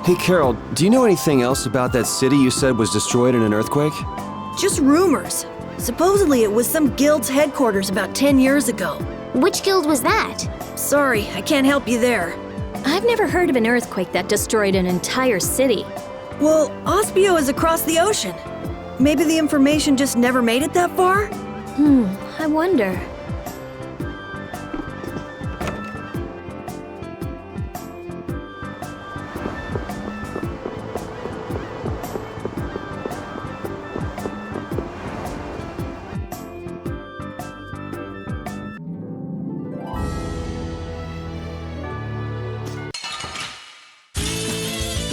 Hey Carol, do you know anything else about that city you said was destroyed in an earthquake? Just rumors. Supposedly it was some guild's headquarters about 10 years ago. Which guild was that? Sorry, I can't help you there. I've never heard of an earthquake that destroyed an entire city. Well, Ospio is across the ocean. Maybe the information just never made it that far? I wonder.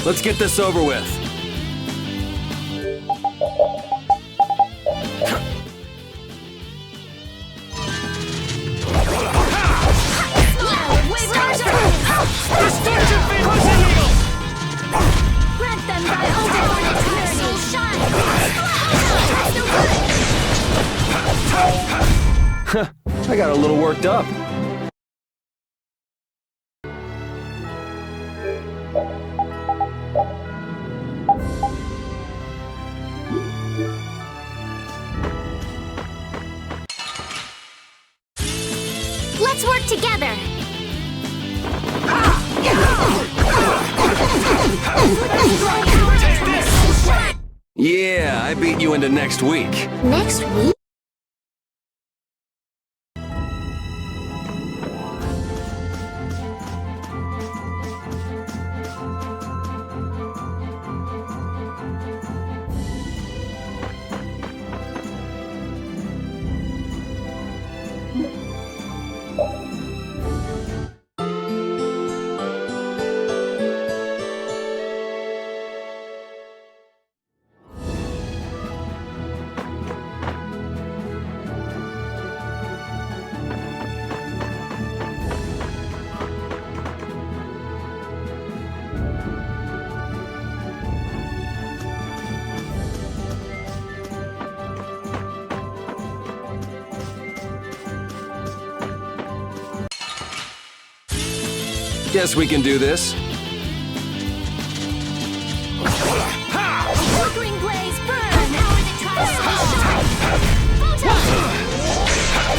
Let's get this over with. Grant them thy ultimate tyranny. Shine! I got a little worked up. Let's work together. Yeah, I beat you into next week. Next week? Guess we can do this. Flickering blaze burn! An hour that tries to shine! Photon!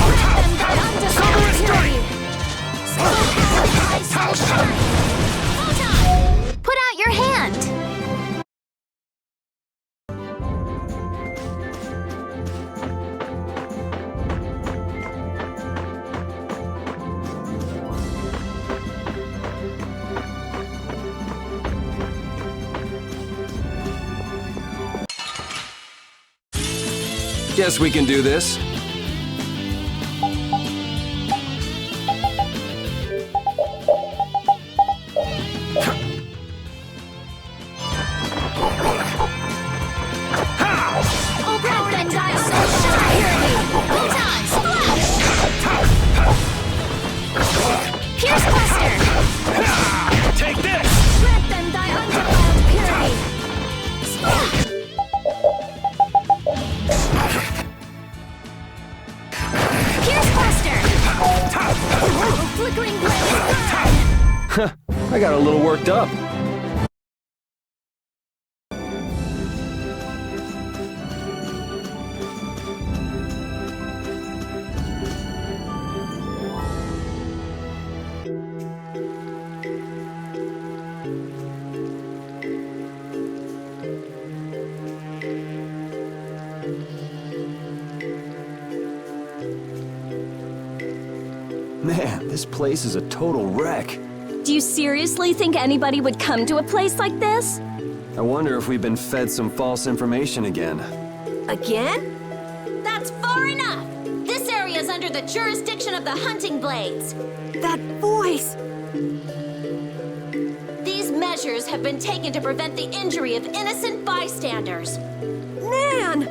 Grant them thy undefiled purity! Eyes shall shine! Photon! Put out your hand! Guess we can do this. Grant them thy social purity! Photon! Splash! Pierce Buster! Take this! Grant them thy undefiled purity! Splash! Pierce Buster! Flickering blaze burn! I got a little worked up. Man, this place is a total wreck. Do you seriously think anybody would come to a place like this? I wonder if we've been fed some false information again. Again? That's far enough! This area is under the jurisdiction of the Hunting Blades. That voice! These measures have been taken to prevent the injury of innocent bystanders. Nan!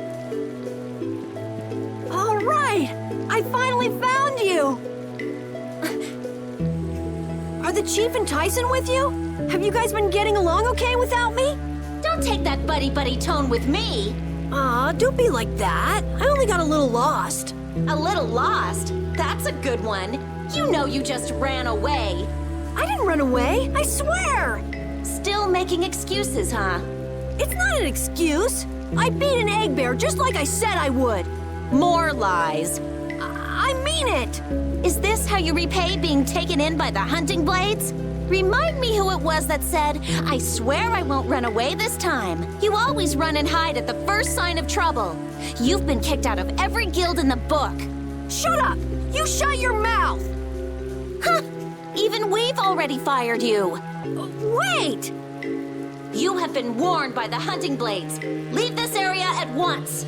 All right! I finally found you! Are the Chief and Tyson with you? Have you guys been getting along okay without me? Don't take that buddy-buddy tone with me. Aw, don't be like that. I only got a little lost. A little lost? That's a good one. You know you just ran away. I didn't run away, I swear! Still making excuses, huh? It's not an excuse. I beat an egg bear just like I said I would. More lies. I mean it. Is this how you repay being taken in by the hunting blades? Remind me who it was that said, "I swear I won't run away this time." You always run and hide at the first sign of trouble. You've been kicked out of every guild in the book. Shut up. You shut your mouth. Huh! Even we've already fired you. Wait. You have been warned by the hunting blades. Leave this area at once.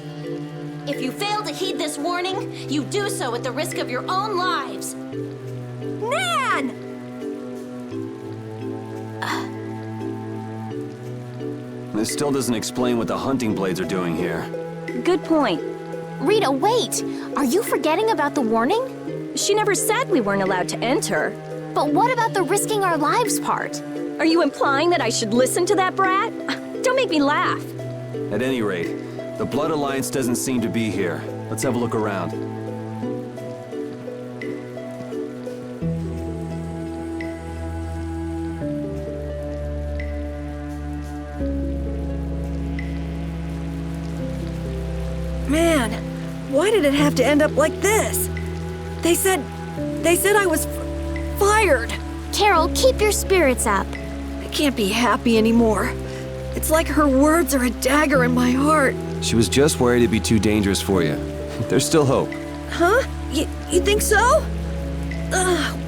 If you fail to heed this warning, you do so at the risk of your own lives. Nan! This still doesn't explain what the hunting blades are doing here. Good point. Rita, wait! Are you forgetting about the warning? She never said we weren't allowed to enter. But what about the risking our lives part? Are you implying that I should listen to that brat? Don't make me laugh. At any rate, the Blood Alliance doesn't seem to be here. Let's have a look around. Man, why did it have to end up like this? They said I was fired. Carol, keep your spirits up. I can't be happy anymore. It's like her words are a dagger in my heart. She was just worried it'd be too dangerous for you. There's still hope. Huh? You think so?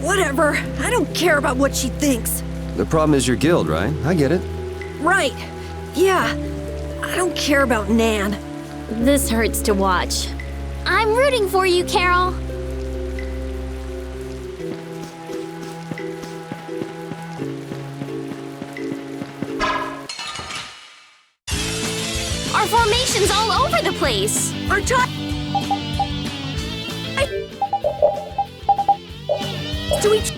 Whatever. I don't care about what she thinks. The problem is your guild, right? I get it. Right. Yeah. I don't care about Nan. This hurts to watch. I'm rooting for you, Carol. Our formation's all over the place. Our top to each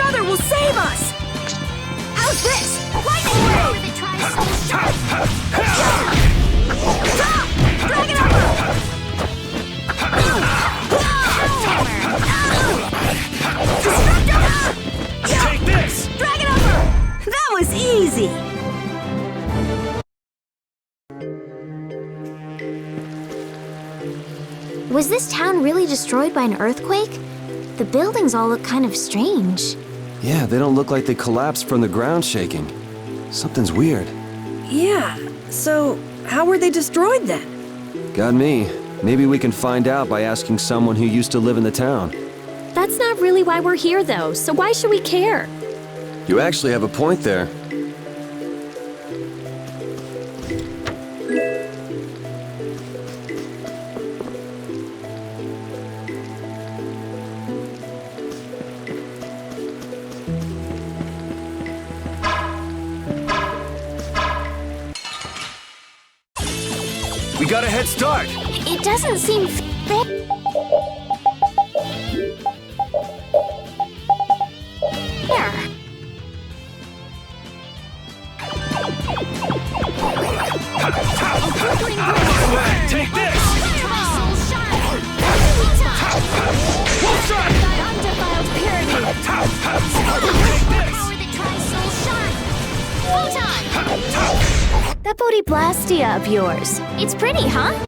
other will save us. How's this? Lightning wave! Stop! Drag it over! Take this! Drag it over! That was easy. Was this town really destroyed by an earthquake? The buildings all look kind of strange. Yeah, they don't look like they collapsed from the ground shaking. Something's weird. Yeah, so how were they destroyed then? Got me. Maybe we can find out by asking someone who used to live in the town. That's not really why we're here, though, so why should we care? You actually have a point there. We got a head start! It doesn't seem fair. Take this! That Bodhiblastia of yours. It's pretty, huh?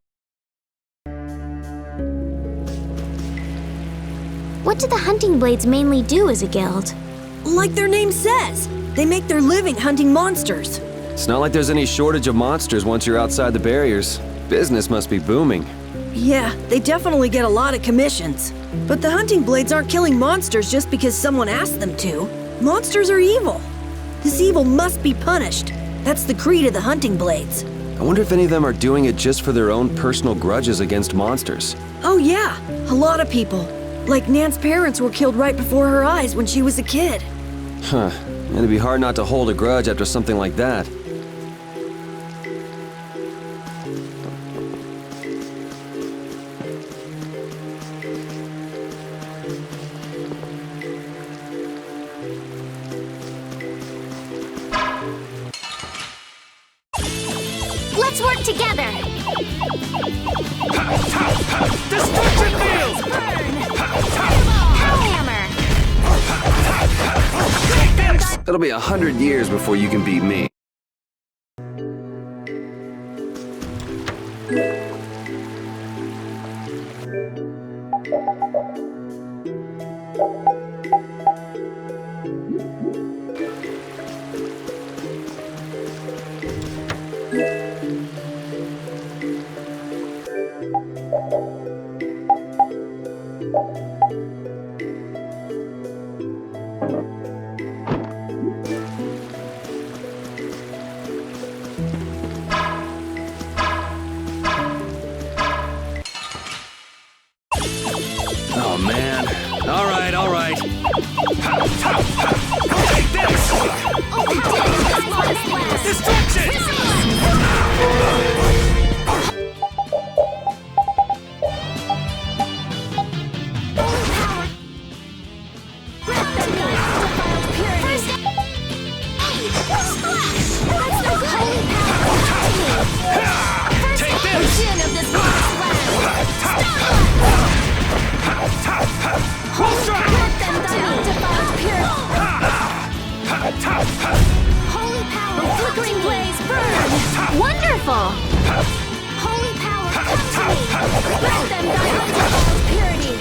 What do the hunting blades mainly do as a guild? Like their name says, they make their living hunting monsters. It's not like there's any shortage of monsters once you're outside the barriers. Business must be booming. Yeah, they definitely get a lot of commissions. But the hunting blades aren't killing monsters just because someone asked them to. Monsters are evil. This evil must be punished. That's the creed of the hunting blades. I wonder if any of them are doing it just for their own personal grudges against monsters. Oh yeah, a lot of people. Like Nan's parents were killed right before her eyes when she was a kid. Huh. It'd be hard not to hold a grudge after something like that. Let's work together. Destruction field! Hellhammer. Take this! It'll be 100 years before you can beat me. Oh, man. All right. Take this! Destruction! Take this! Hold strong! Holy power, flickering blaze, burn! Wonderful! Holy power, come to me! Let them die unto purity!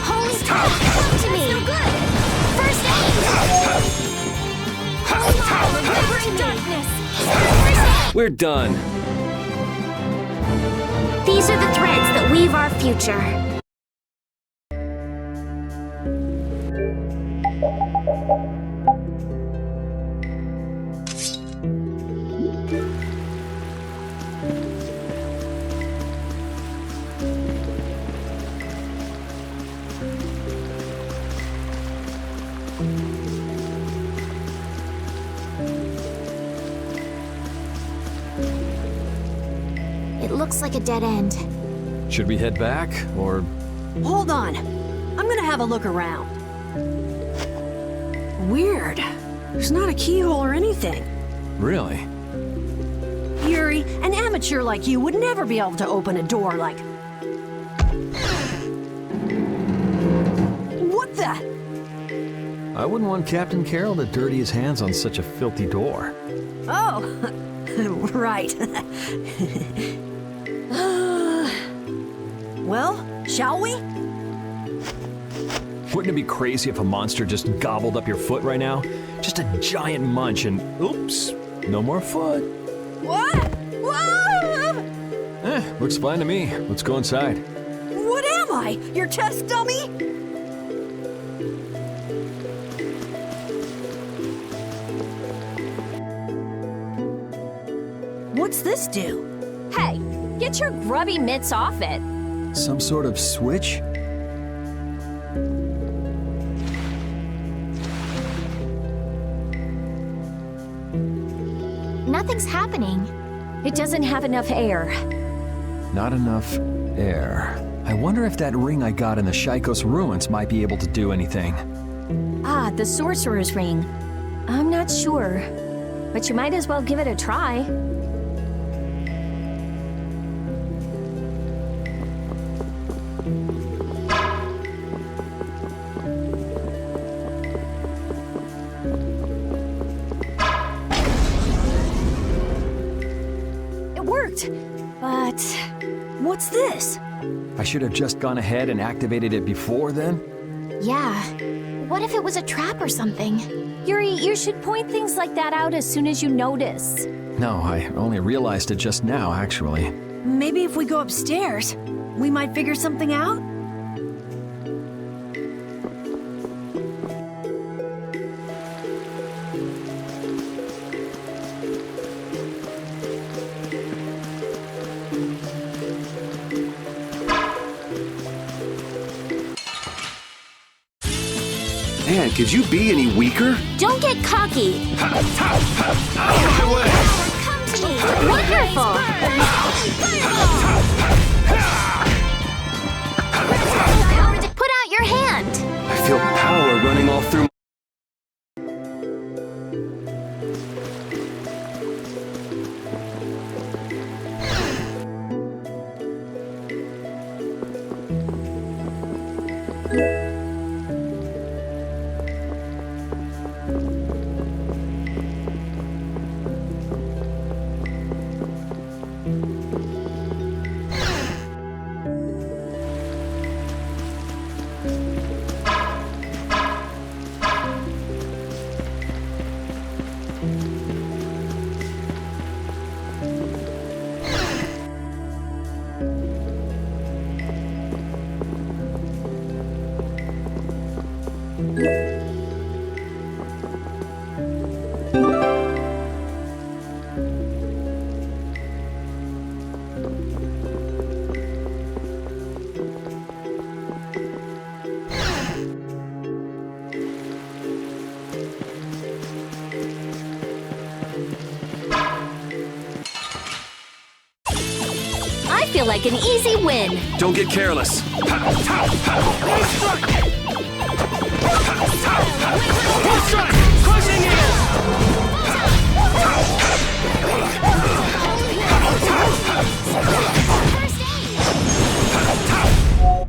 Holy power, come to me! So good! First aid! Holy power, liberating darkness! First aid! We're done. These are the threads that weave our future. It looks like a dead end. Should we head back, or... Hold on. I'm gonna have a look around. Weird. There's not a keyhole or anything. Really? Yuri, an amateur like you would never be able to open a door like... What the? I wouldn't want Captain Carroll to dirty his hands on such a filthy door. Oh, right. Well, shall we? Wouldn't it be crazy if a monster just gobbled up your foot right now? Just a giant munch and... oops, no more foot. What? Whoa! Looks fine to me. Let's go inside. What am I? Your test dummy? What's this do? Hey, get your grubby mitts off it. Some sort of switch? Nothing's happening. It doesn't have enough air. Not enough air. I wonder if that ring I got in the Shaikos ruins might be able to do anything. Ah, the sorcerer's ring. I'm not sure, but you might as well give it a try. It worked, but What's this? I should have just gone ahead and activated it before then? Yeah. What if it was a trap or something? Yuri, you should point things like that out as soon as you notice. No, I only realized it just now, actually. Maybe if we go upstairs, we might figure something out? Man, could you be any weaker? Don't get cocky. Out of my way! Come to me. Wonderful. Put out your hand. I feel power running all through. feel like an easy win. Don't get careless. Full strike! Crushing in!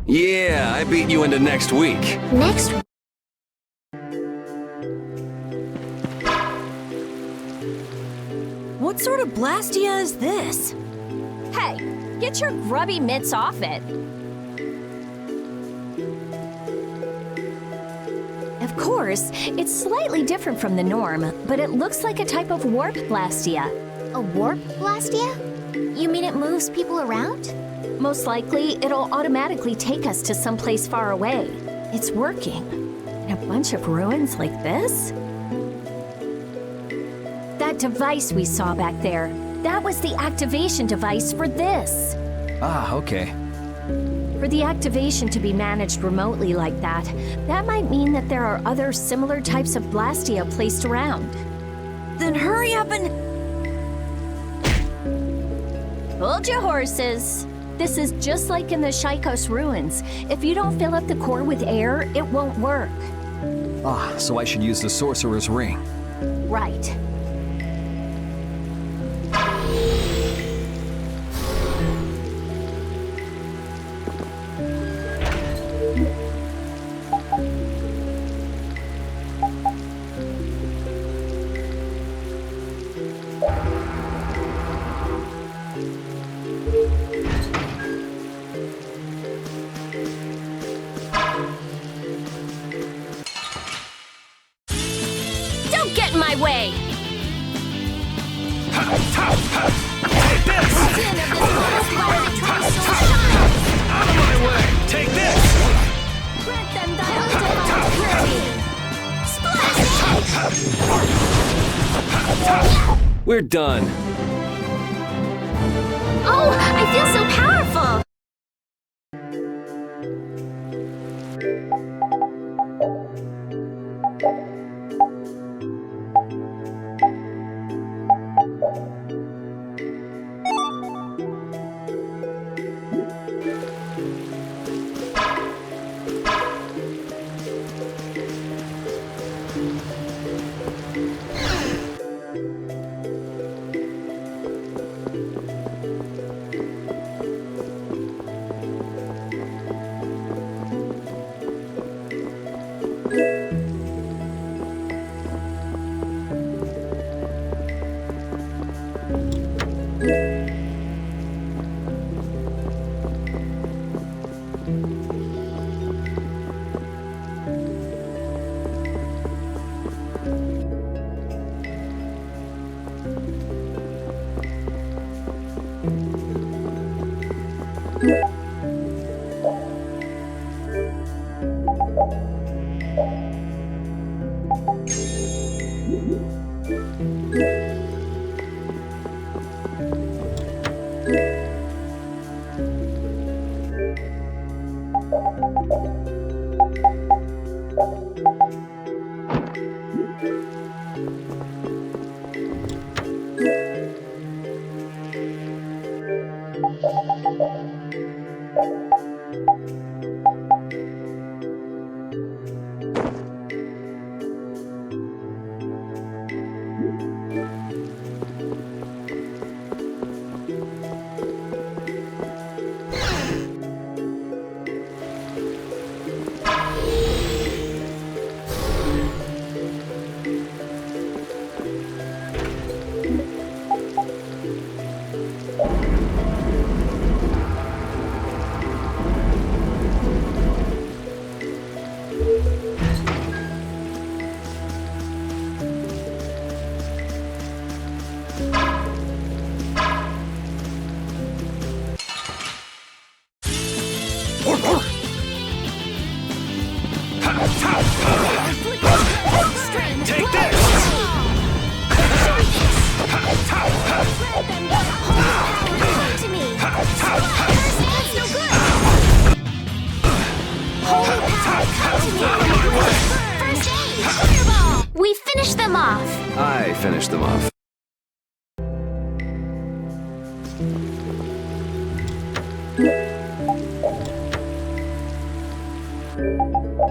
Yeah, I beat you into next week. Next. What sort of Blastia is this? Hey, get your grubby mitts off it. Of course, it's slightly different from the norm, but it looks like a type of warp Blastia. A warp Blastia? You mean it moves people around? Most likely, it'll automatically take us to someplace far away. It's working. In a bunch of ruins like this? That device we saw back there, that was the activation device for this. Ah, okay. For the activation to be managed remotely like that, that might mean that there are other similar types of Blastia placed around. Then hurry up and... Hold your horses. This is just like in the Shaikos ruins. If you don't fill up the core with air, it won't work. Ah, so I should use the Sorcerer's Ring. Right. Don't get in my way! Take this! Out of my way! Take this! Grant them thy undivided purity! We're done. Oh, I feel so powerful! Take this! To me! That's no good! Holy power, come to me! First aid! Fireball! We finished them off! I finished them off. So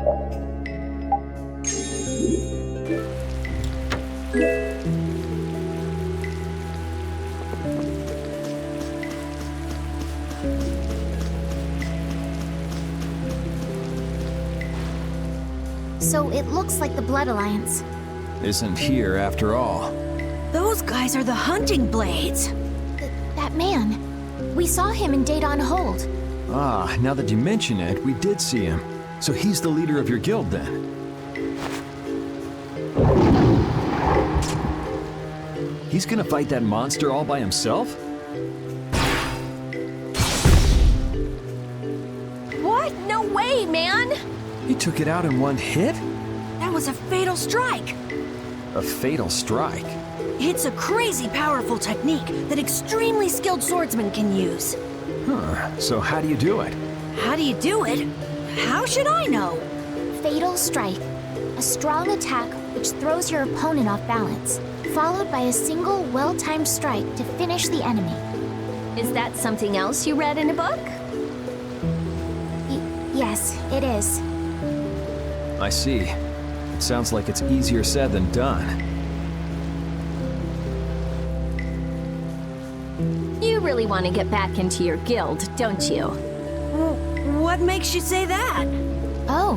it looks like the Blood Alliance. Isn't here after all. Those guys are the hunting blades. That man. We saw him in Dahdon Hold. Ah, now that you mention it, we did see him. So he's the leader of your guild then? He's gonna fight that monster all by himself? What? No way, man! He took it out in one hit? That was a fatal strike. A fatal strike? It's a crazy powerful technique that extremely skilled swordsmen can use. Huh, so how do you do it? How do you do it? How should I know? Fatal Strike. A strong attack which throws your opponent off balance, followed by a single well-timed strike to finish the enemy. Is that something else you read in a book? Yes, it is. I see. It sounds like it's easier said than done. You really want to get back into your guild, don't you? What makes you say that? Oh.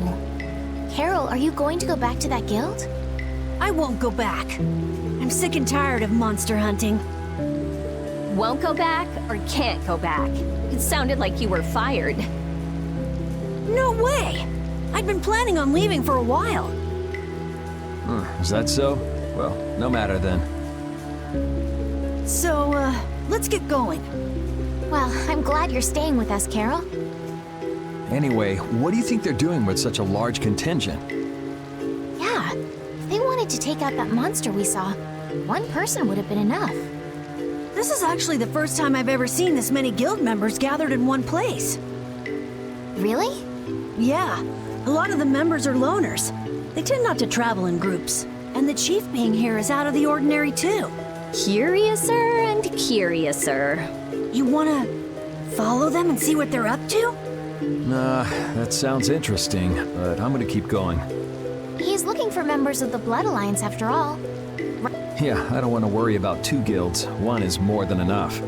Carol, are you going to go back to that guild? I won't go back. I'm sick and tired of monster hunting. Won't go back or can't go back? It sounded like you were fired. No way! I'd been planning on leaving for a while. Is that so? Well, no matter then. So, let's get going. Well, I'm glad you're staying with us, Carol. Anyway, what do you think they're doing with such a large contingent? Yeah, if they wanted to take out that monster we saw, one person would have been enough. This is actually the first time I've ever seen this many guild members gathered in one place. Really? Yeah, a lot of the members are loners. They tend not to travel in groups. And the chief being here is out of the ordinary too. Curiouser and curiouser. You wanna follow them and see what they're up to? Nah, that sounds interesting, but I'm gonna keep going. He's looking for members of the Blood Alliance after all. Yeah, I don't want to worry about two guilds. One is more than enough.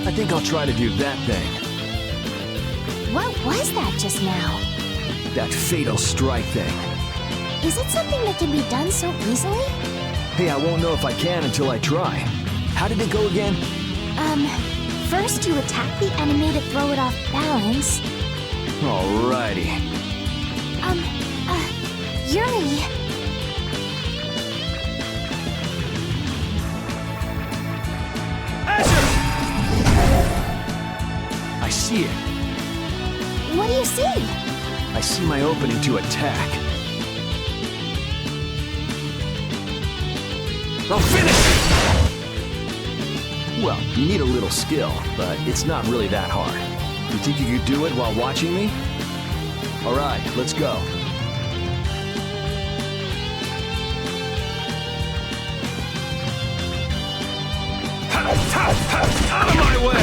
I think I'll try to do that thing. What was that just now? That fatal strike thing. Is it something that can be done so easily? Hey, I won't know if I can until I try. How did it go again? First you attack the enemy to throw it off balance. Alrighty. Yuri! I see it. What do you see? I see my opening to attack. I'll finish it! Well, you need a little skill, but it's not really that hard. You think you could do it while watching me? Alright, let's go. Out of my way!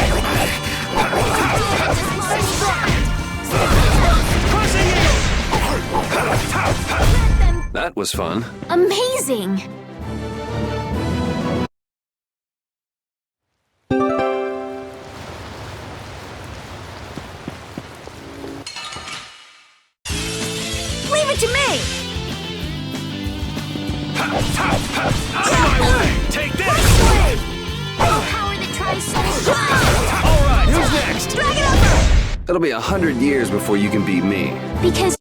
That was fun. Amazing! Leave it to me! Out of my way! Take this! Power that tries so All right, who's next? Drag it over! It'll be 100 years before you can beat me. Because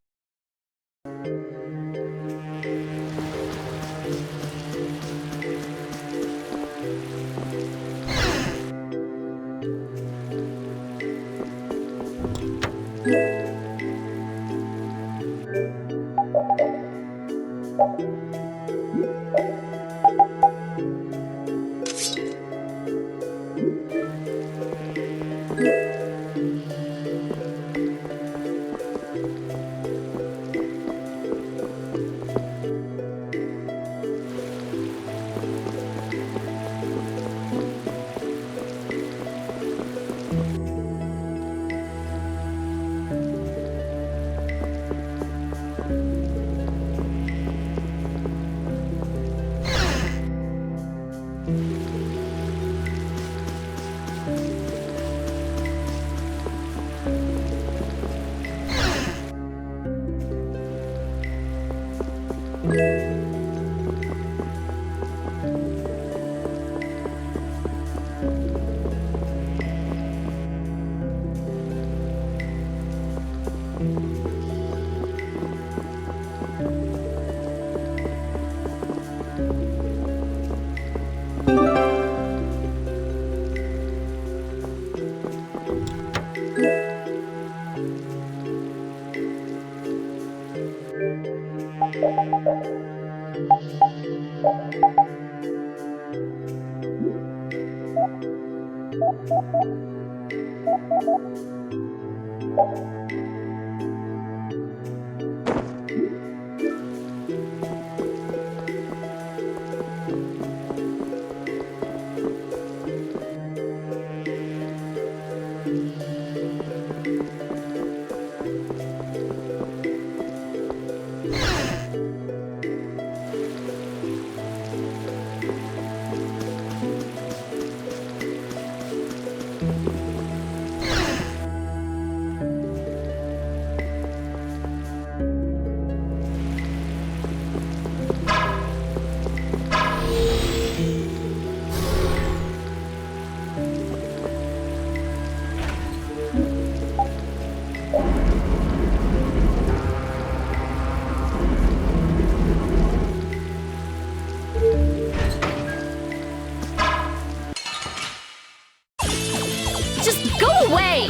Just go away!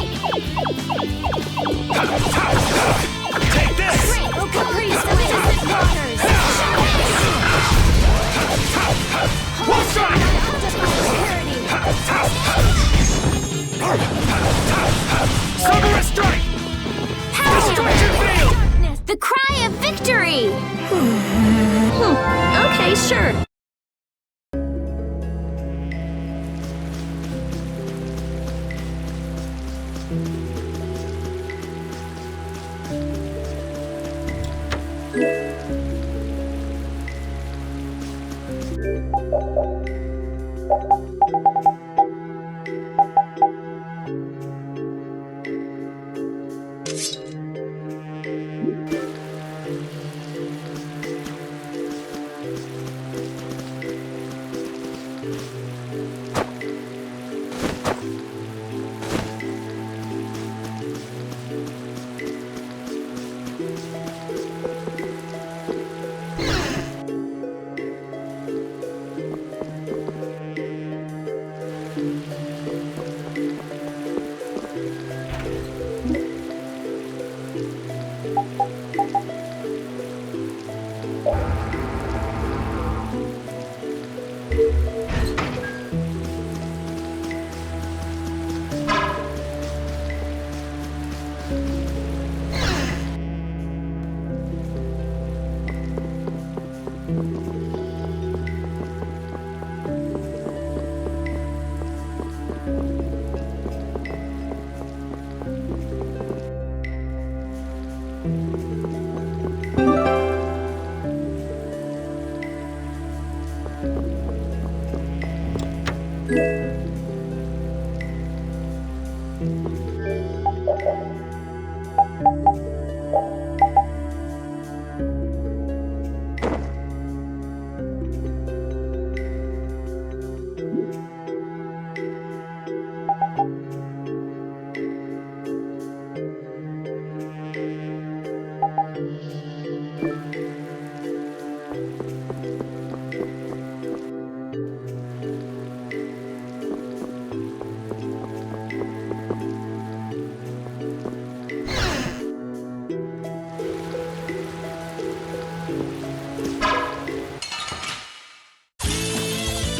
Take this! Great Caprice of innocent waters! One strike! Summer strike! Destruction field! The cry of victory! Okay, sure.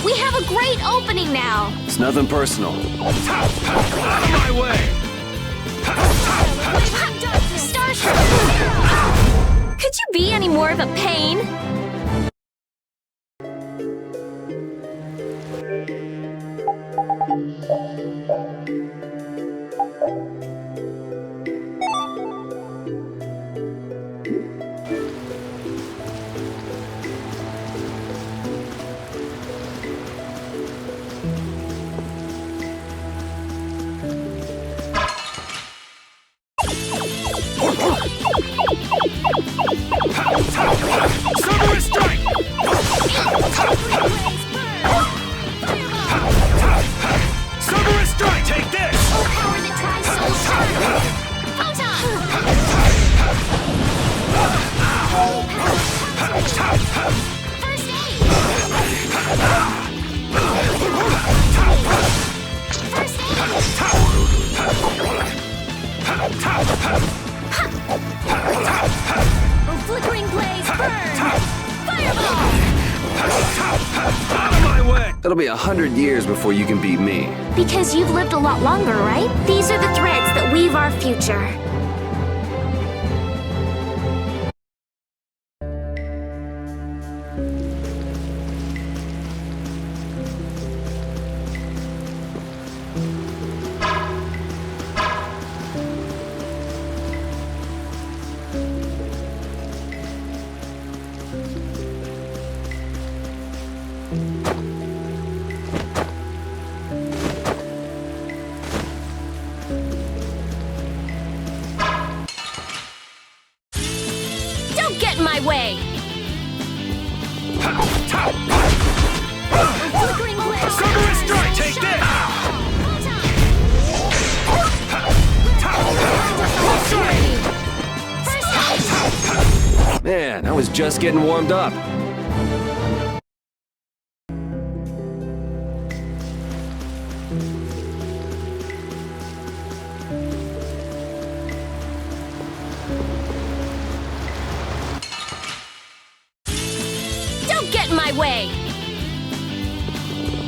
We have a great opening now! It's nothing personal. Out of my way! Starship! Could you be any more of a pain? Summer strike! Summer It'll be 100 years before you can beat me. Because you've lived a lot longer, right? These are the threads that weave our future. Get in my way! Flickering blade. Cerberus strike! Take this! Man, I was just getting warmed up. Get in my way!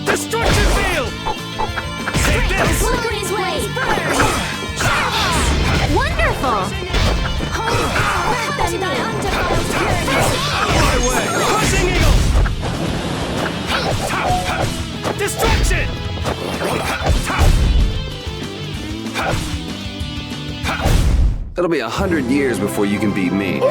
Destruction field! Take this! Flickering blade. Wonderful! Holy power. Come to me. My way! Crushing eagle! Destruction! It'll be 100 years before you can beat me.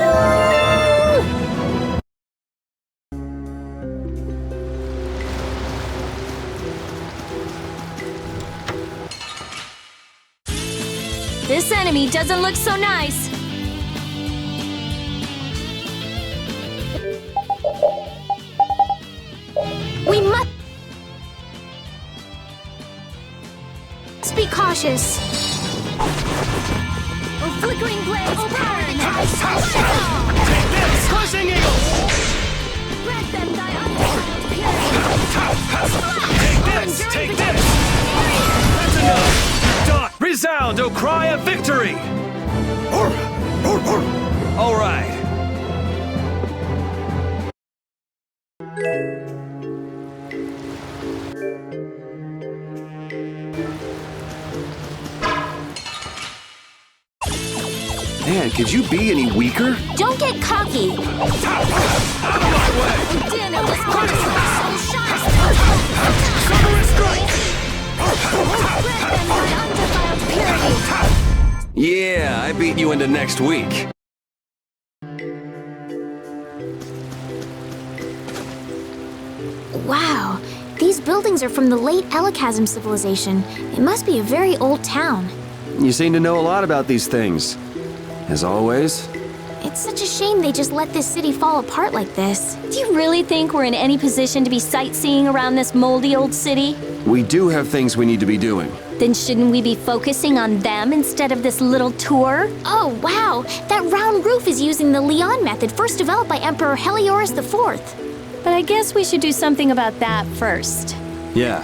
This enemy doesn't look so nice. We must be cautious. Flickering blades. Burn. Take this! Crushing eagle! Let them die undefiled purity. Take this! Take this! That's enough! Done! Resound, O cry of victory! All right. Man, could you be any weaker? Don't get cocky. Out of my way! Dinner was Cerberus strike! Undefiled purity. Yeah, I beat you into next week. Wow, these buildings are from the late Elachasm civilization. It must be a very old town. You seem to know a lot about these things. As always. It's such a shame they just let this city fall apart like this. Do you really think we're in any position to be sightseeing around this moldy old city? We do have things we need to be doing. Then shouldn't we be focusing on them instead of this little tour? Oh, wow! That round roof is using the Leon method first developed by Emperor Heliord IV. But I guess we should do something about that first. Yeah.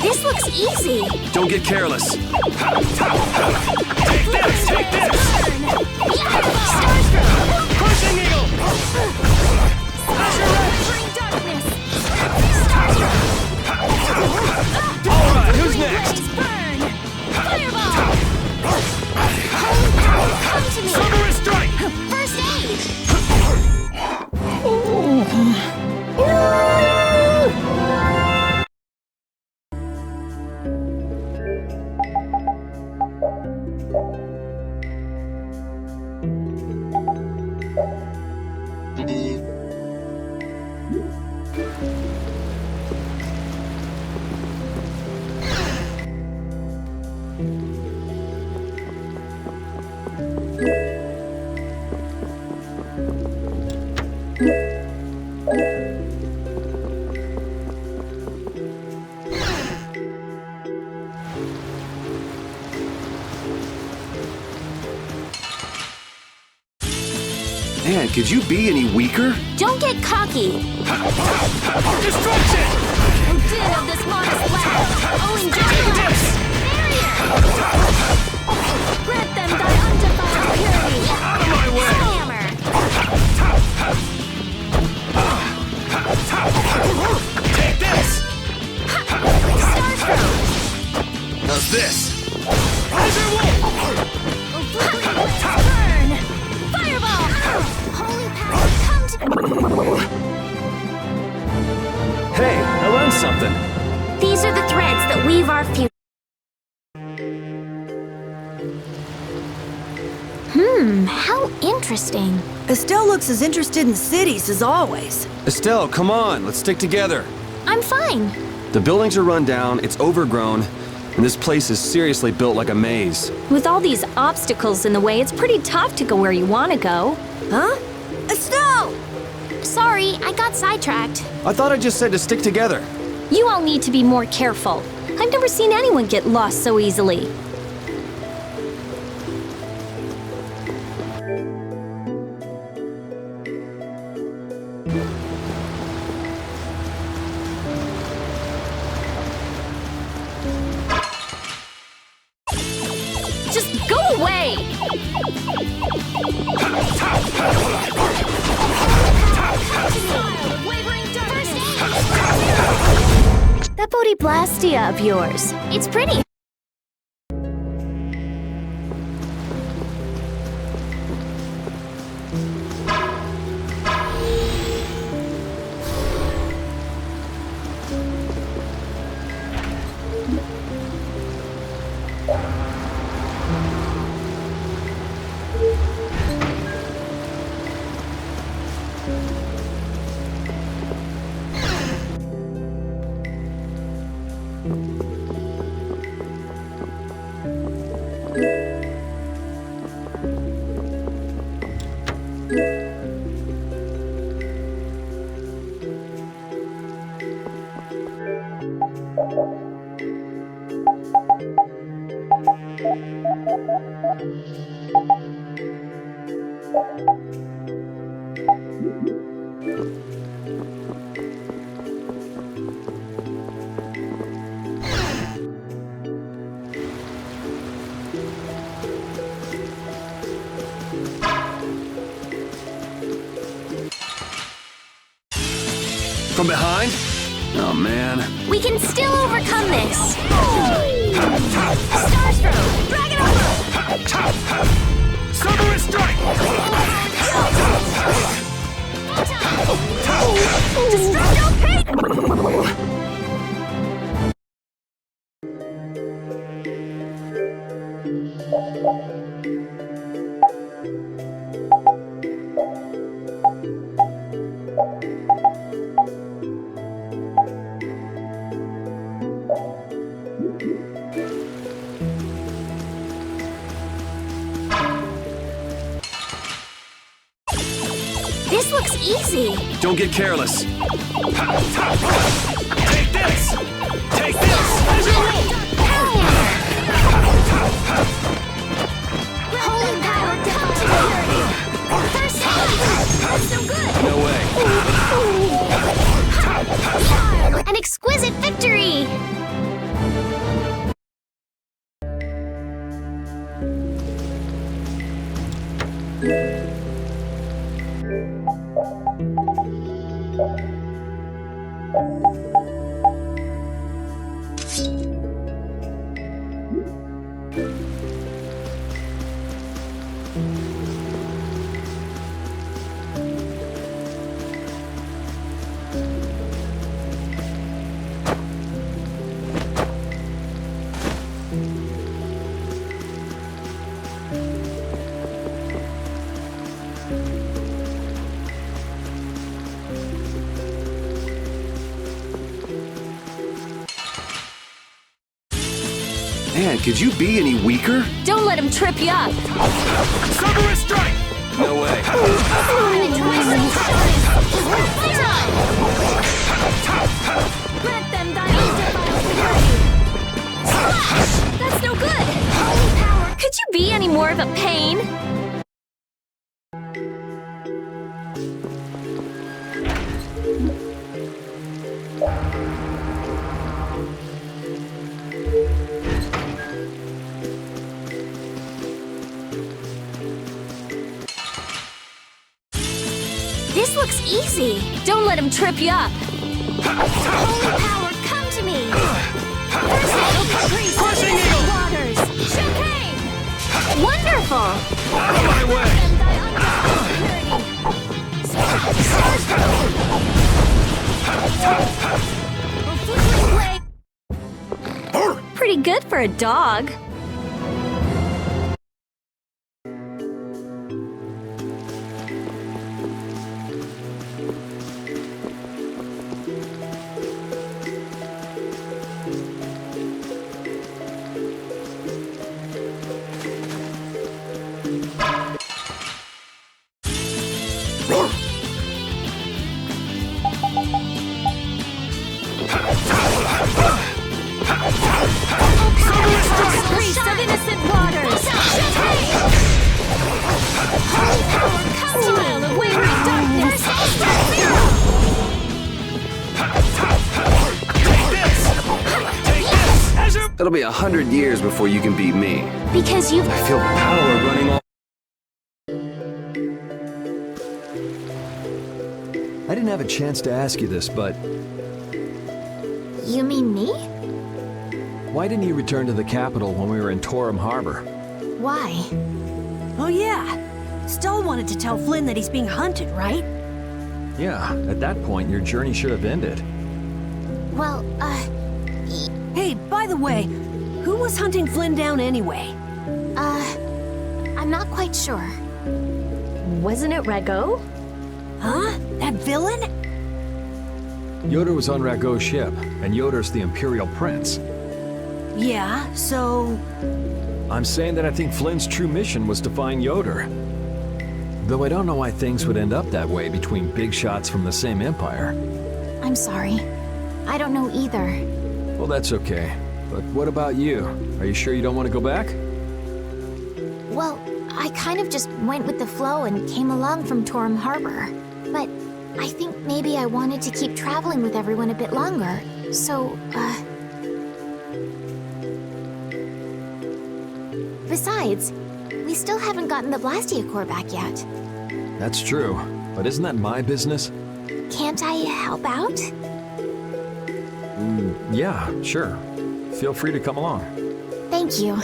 This looks easy! Don't get careless. Take this! Take this! Crushing eagle! All right, who's next? Cerberus strike! First aid! Man, Man, could you be any weaker? Don't get cocky. Destruction! No din of this modest lad. I'll enjoy this. Barrier! Grant them thy undefiled purity. Out of my way! Hammer! Take this! Starstroke! How's this? Razor Wolf! Burn! Fireball! Holy power, come to... Hey, I learned something. These are the threads that weave our future. How interesting. Estelle looks as interested in cities as always. Estelle, come on, let's stick together. I'm fine. The buildings are run down, it's overgrown, and this place is seriously built like a maze. With all these obstacles in the way, it's pretty tough to go where you want to go. Huh? Estelle! Sorry, I got sidetracked. I thought I just said to stick together. You all need to be more careful. I've never seen anyone get lost so easily. Just go away! That Bodhiblastia of yours, It's pretty. From behind? Oh, man. We can still overcome this. Starstroke! Drag it over! Cerberus Strike! Destructo Pit! This looks easy. Don't get careless. Take this! Take this! Holy power, come to me! First time! That's so good! No way. An exquisite victory! Man, could you be any weaker? don't let him trip you up. Cerberus Strike! No way. Grant them thy undefiled purity. Slash! That's no good! Holy power! Could you be any more of a pain? easy. Don't let him trip you up. Holy power, come to me. First increase Crushing innocent eagle. waters. Chicane. Wonderful. Out of my way! And thy undefiled purity. Pretty good for a dog. Priest of innocent waters. Holy power, come to me. Of wayward darkness. Take this! As your It'll be 100 years before you can beat me. Because you've... I feel power running all... I didn't have a chance to ask you this, but You mean me? why didn't you return to the capital when we were in Torum Harbor? Why? Oh yeah. Stoll wanted to tell Flynn that he's being hunted, right? Yeah, at that point, your journey should have ended. Well, Hey, by the way, who was hunting Flynn down anyway? I'm not quite sure. Wasn't it Rago? Huh? That villain? Yoder was on Rago's ship, and Yoder's the Imperial Prince. Yeah, so... I'm saying that I think Flynn's true mission was to find Yoder. Though I don't know why things would end up that way between big shots from the same empire. I'm sorry. I don't know either. Well, that's okay. But what about you? Are you sure you don't want to go back? Well, I kind of just went with the flow and came along from Torum Harbor. But I think maybe I wanted to keep traveling with everyone a bit longer. So, Besides, we still haven't gotten the Blastia core back yet. That's true. But isn't that my business? Can't I help out? Yeah, sure. Feel free to come along. Thank you.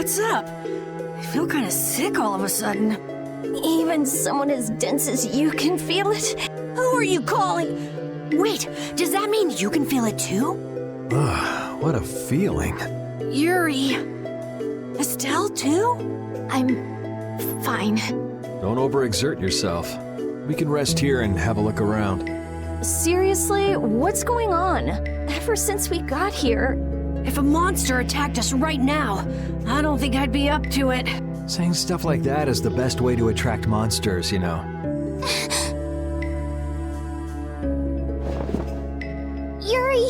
What's up? I feel kind of sick all of a sudden. Even someone as dense as you can feel it? Who are you calling? Wait, does that mean you can feel it too? What a feeling. Yuri. Estelle too? I'm fine. Don't overexert yourself. We can rest here and have a look around. Seriously, what's going on? Ever since we got here, If a monster attacked us right now, I don't think I'd be up to it. Saying stuff like that is the best way to attract monsters, you know. Yuri!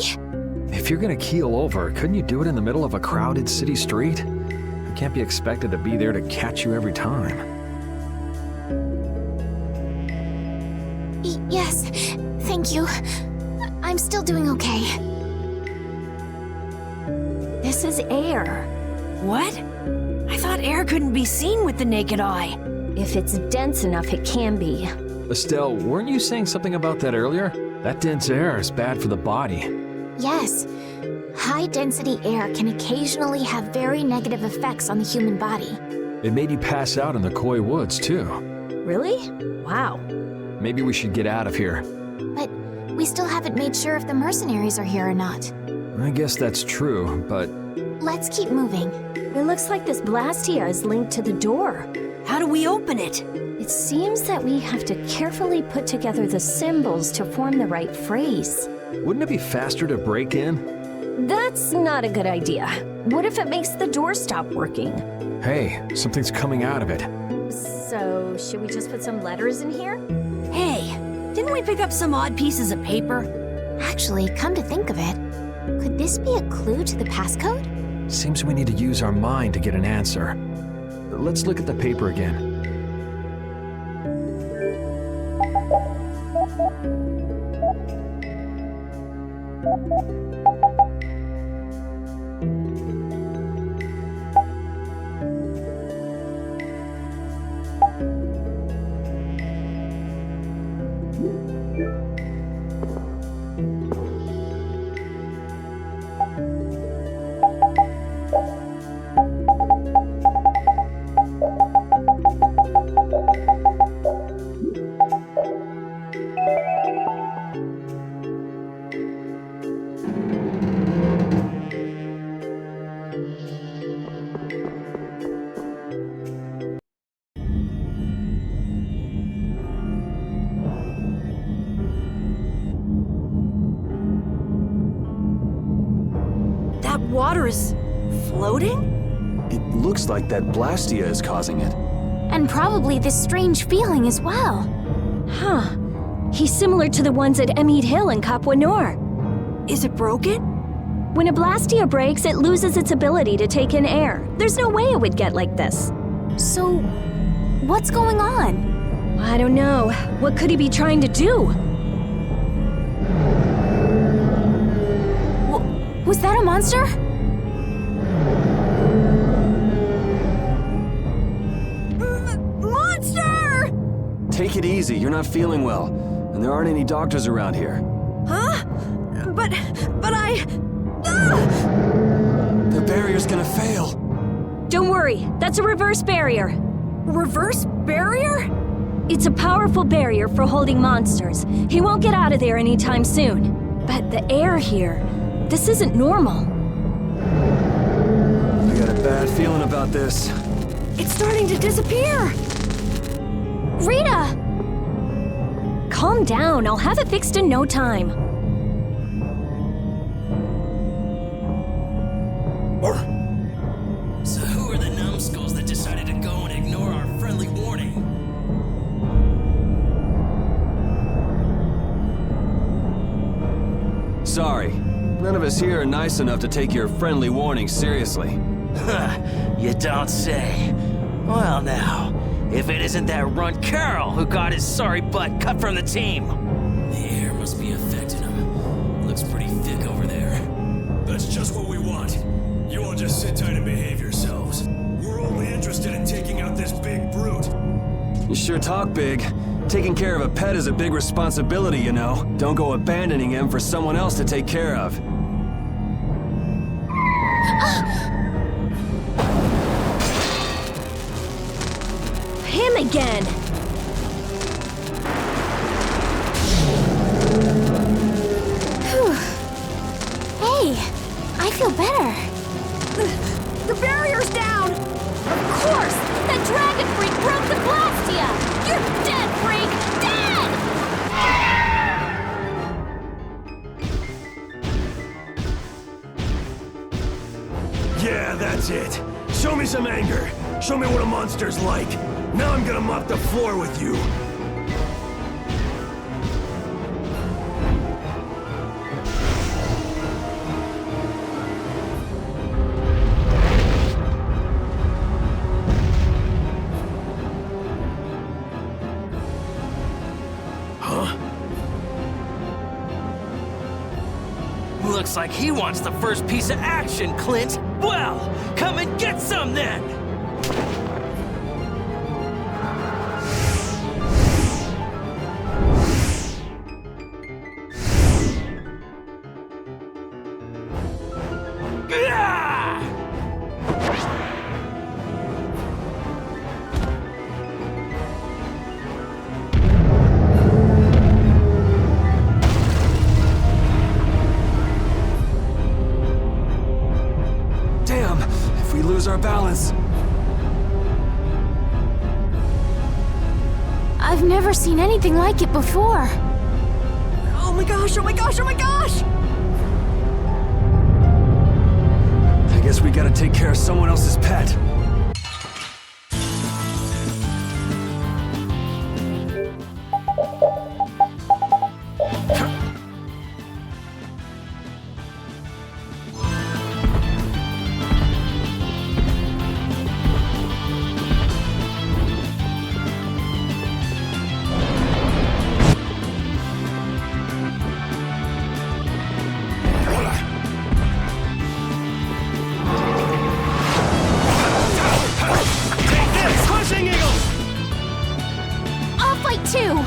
If you're gonna keel over, couldn't you do it in the middle of a crowded city street? You can't be expected to be there to catch you every time. Yes, thank you. I'm still doing okay. this is air. What? I thought air couldn't be seen with the naked eye. If it's dense enough, it can be. Estelle, weren't you saying something about that earlier? That dense air is bad for the body. Yes. High-density air can occasionally have very negative effects on the human body. It made you pass out in the Koi Woods, too. Really? Wow. Maybe we should get out of here. But we still haven't made sure if the mercenaries are here or not. I guess that's true, but Let's keep moving. It looks like this Blastia is linked to the door. How do we open it? It seems that we have to carefully put together the symbols to form the right phrase. wouldn't it be faster to break in? That's not a good idea. What if it makes the door stop working? Hey, something's coming out of it. So, should we just put some letters in here? Hey, didn't we pick up some odd pieces of paper? Actually, come to think of it, could this be a clue to the passcode? Seems we need to use our mind to get an answer. Let's look at the paper again. That water is floating? It looks like that Blastia is causing it. And probably this strange feeling as well. Huh. He's similar to the ones at Emmead Hill in Capua Nor. Is it broken? When a Blastia breaks, it loses its ability to take in air. There's no way it would get like this. So, what's going on? I don't know. What could he be trying to do? monster? Monster! Take it easy, you're not feeling well. And there aren't any doctors around here. Huh? But I... Ah! The barrier's gonna fail. Don't worry, that's a reverse barrier. Reverse barrier? It's a powerful barrier for holding monsters. He won't get out of there anytime soon. But the air here, this isn't normal. I got a bad feeling about this. It's starting to disappear! Rita! Calm down, I'll have it fixed in no time. So who are the numbskulls that decided to go and ignore our friendly warning? Sorry, none of us here are nice enough to take your friendly warning seriously. Huh, you don't say. Well now, if it isn't that runt Carl who got his sorry butt cut from the team. The air must be affecting him. Looks pretty thick over there. That's just what we want. You all just sit tight and behave yourselves. We're only interested in taking out this big brute. You sure talk big. Taking care of a pet is a big responsibility, you know. Don't go abandoning him for someone else to take care of. Him again! Hey, I feel better. The barrier's down! Of course! That dragon freak broke the Blastia! You're dead, freak! Dead! Yeah, that's it. Show me some anger. Show me what a monster's like. Now I'm gonna mop the floor with you. Looks like he wants the first piece of action, Clint. Well, come and get some then! Damn, if we lose our balance. I've never seen anything like it before. Oh my gosh, oh my gosh, oh my gosh! I guess we gotta take care of someone else's pet. I'll fight too.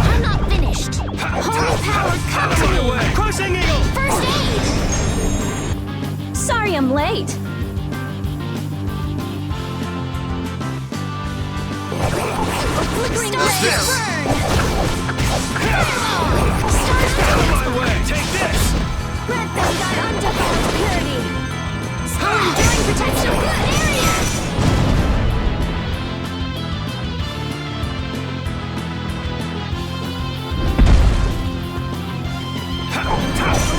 I'm not finished. Holy power, come to me. Crushing Eagle! First aid. Sorry I'm late. Flickering What's blaze, this? burn. Out of my way! Take this! Let them die undefiled purity. Enduring protection. Good area.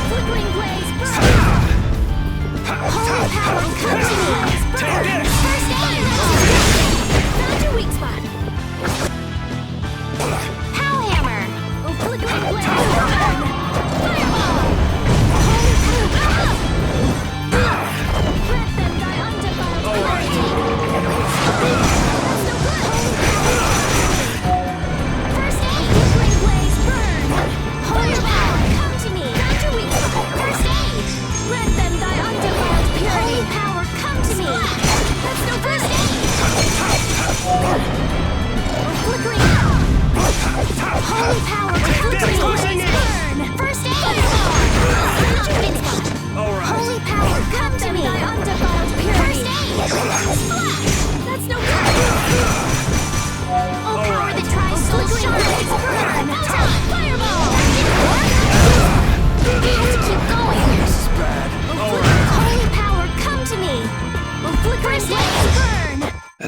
Flickering blaze, burn. Holy power, come to me. Take this! First aid. Found your weak spot. Pow hammer. Flickering blaze, burn. Fireball. Holy power. Let them die undefiled.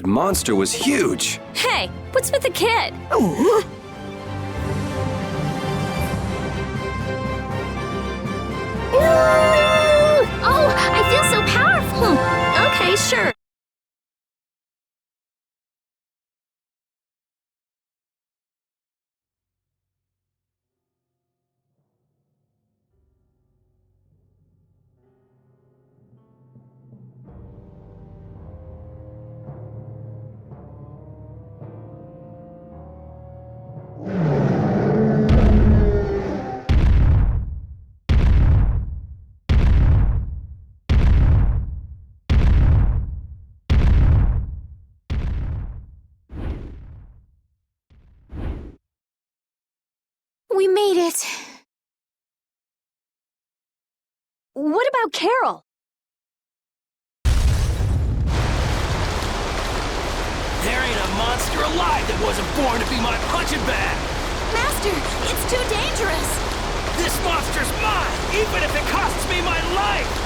That monster was huge! Hey, what's with the kid? Oh, Oh, I feel so powerful. Okay, sure. We made it. What about Carol? There ain't a monster alive that wasn't born to be my punching bag! Master, it's too dangerous! This monster's mine, even if it costs me my life!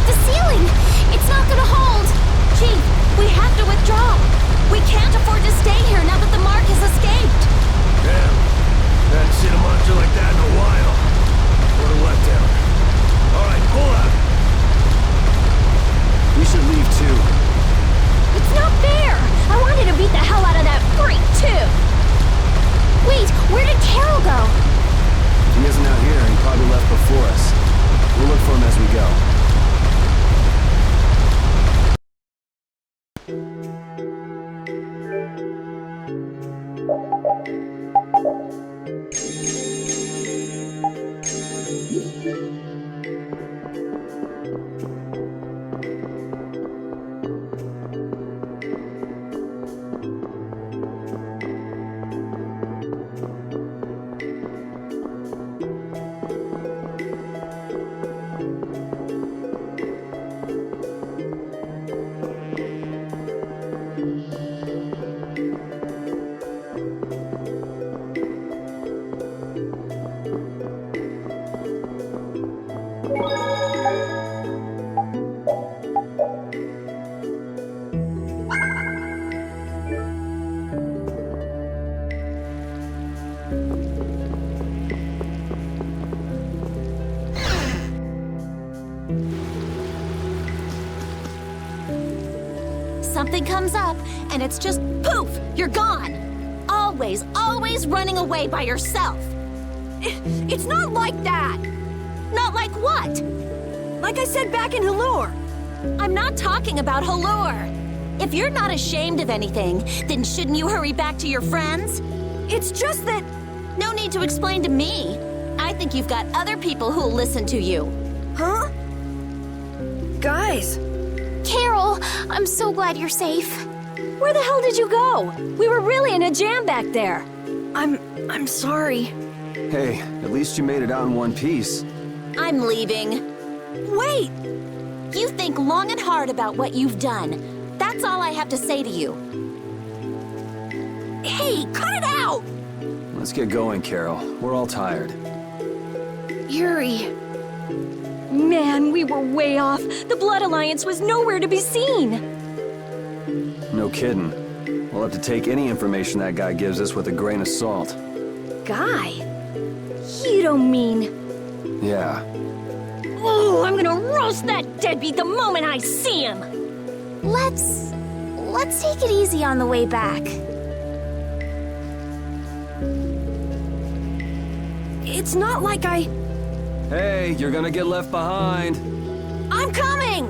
The ceiling! It's not gonna hold! Chief, we have to withdraw! We can't afford to stay here now that the mark has escaped! Damn. Hadn't seen a monster like that in a while. What a letdown. Alright, pull out. We should leave too. It's not fair! I wanted to beat the hell out of that freak, too! Wait, where did Carol go? If he isn't out here, he probably left before us. We'll look for him as we go. Something comes up, and it's just poof, you're gone. Always, always running away by yourself. it's not like that! Not like what? Like I said back in Heliord. I'm not talking about Heliord. If you're not ashamed of anything, then shouldn't you hurry back to your friends? It's just that... No need to explain to me. I think you've got other people who'll listen to you. Huh? Guys... Carol, I'm so glad you're safe. Where the hell did you go? We were really in a jam back there. I'm sorry. Hey, at least you made it out in one piece. I'm leaving. Wait! You think long and hard about what you've done. That's all I have to say to you. Hey, cut it out! Let's get going, Carol. We're all tired. Yuri... Man, we were way off. The Blood Alliance was nowhere to be seen. No kidding. We'll have to take any information that guy gives us with a grain of salt. Guy? You don't mean... Yeah. Oh, I'm gonna roast that deadbeat the moment I see him! Let's take it easy on the way back. It's not like I... Hey, you're gonna get left behind. I'm coming!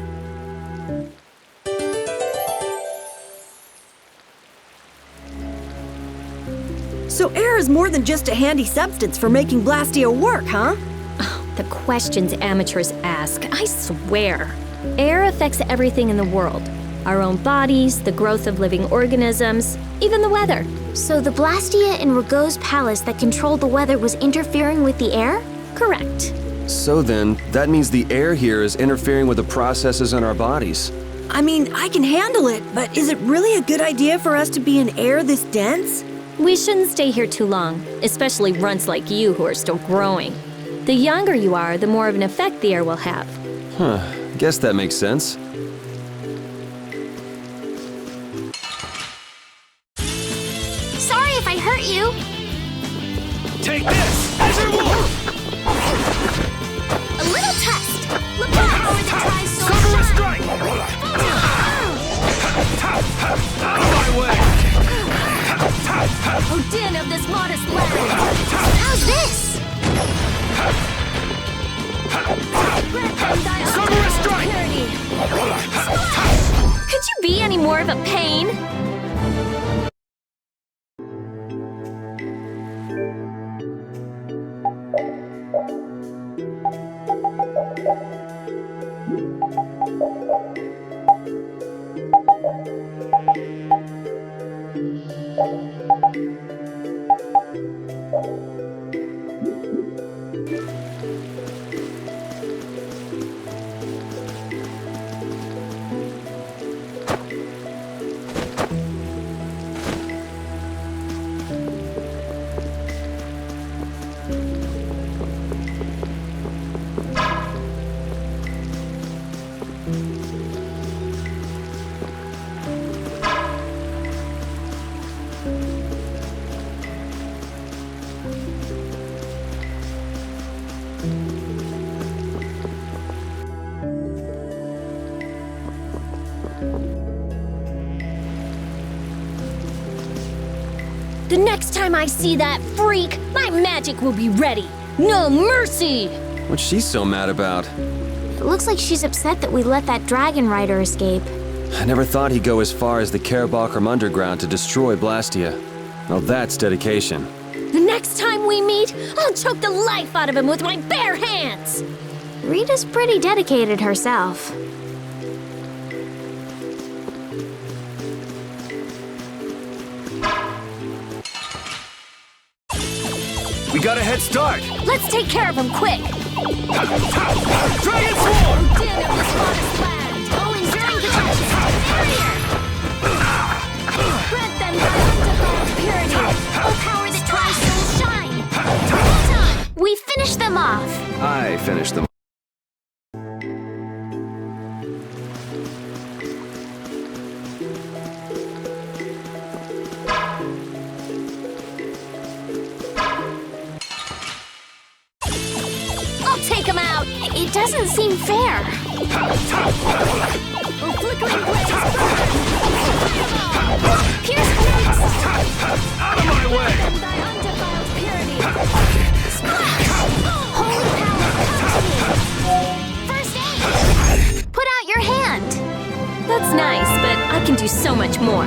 So air is more than just a handy substance for making Blastio work, huh? The questions amateurs ask, I swear. Air affects everything in the world. Our own bodies, the growth of living organisms, even the weather. So the Blastia in Rago's palace that controlled the weather was interfering with the air? Correct. So then, that means the air here is interfering with the processes in our bodies. I mean, I can handle it, but is it really a good idea for us to be in air this dense? We shouldn't stay here too long, especially runts like you who are still growing. The younger you are, the more of an effect the air will have. Huh, guess that makes sense. Sorry if I hurt you. Take this! Everyone! A little test. Look out! Power that tries so Cover a shine. strike! Out of my way! Oh, din of this modest land! How's this? Grant them thy Cover a strike! purity! Could you be any more of a pain? The next time I see that freak, my magic will be ready. No mercy! What's she so mad about? It looks like she's upset that we let that dragon rider escape. I never thought he'd go as far as the Caer Bocram underground to destroy Blastia. Well, that's dedication. The next time we meet, I'll choke the life out of him with my bare hands! Rita's pretty dedicated herself. We got a head start! Let's take care of him quick! Dragon Swarm! Din of this modest land! Oh, enduring protection! Barrier! Grant them thy undefiled purity! Oh, power that tries so shine! Well done! We finished them off! I finished them. I'll take him out! It doesn't seem fair. Oh, flickering blaze! Pierce next! Out of my way! Grant them thy undefiled purity! Holy power, come to me! First aid! Put out your hand! That's nice, but I can do so much more.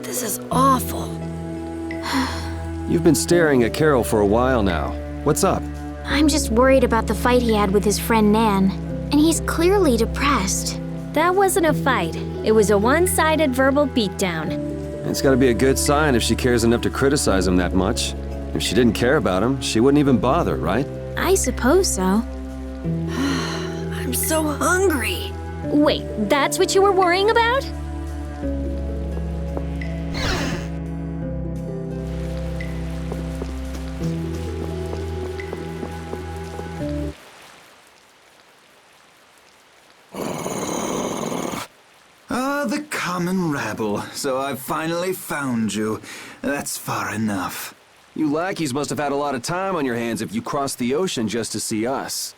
This is awful. You've been staring at Carol for a while now. What's up? I'm just worried about the fight he had with his friend Nan. And he's clearly depressed. That wasn't a fight. It was a one-sided verbal beatdown. It's gotta be a good sign if she cares enough to criticize him that much. If she didn't care about him, she wouldn't even bother, right? I suppose so. I'm so hungry. Wait, that's what you were worrying about? The common rabble. So I've finally found you. That's far enough. You lackeys must have had a lot of time on your hands if you crossed the ocean just to see us.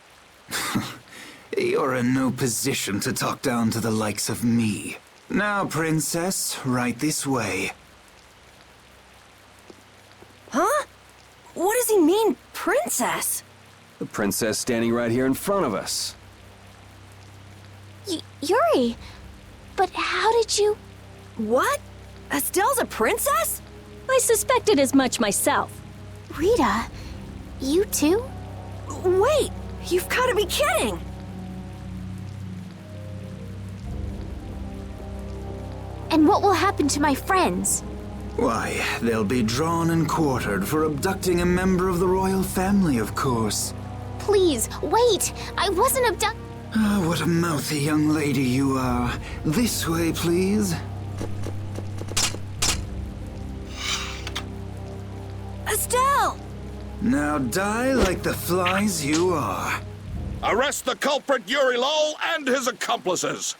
You're in no position to talk down to the likes of me. Now, princess, right this way. Huh? What does he mean, princess? The princess standing right here in front of us. Yuri, but how did you... What? Estelle's a princess? I suspected as much myself. Rita, you too? Wait, you've got to be kidding! And what will happen to my friends? Why, they'll be drawn and quartered for abducting a member of the royal family, of course. Please, wait! I wasn't abducted. Ah, what a mouthy young lady you are. This way, please. Estelle! Now die like the flies you are. Arrest the culprit Yuri Lowell and his accomplices!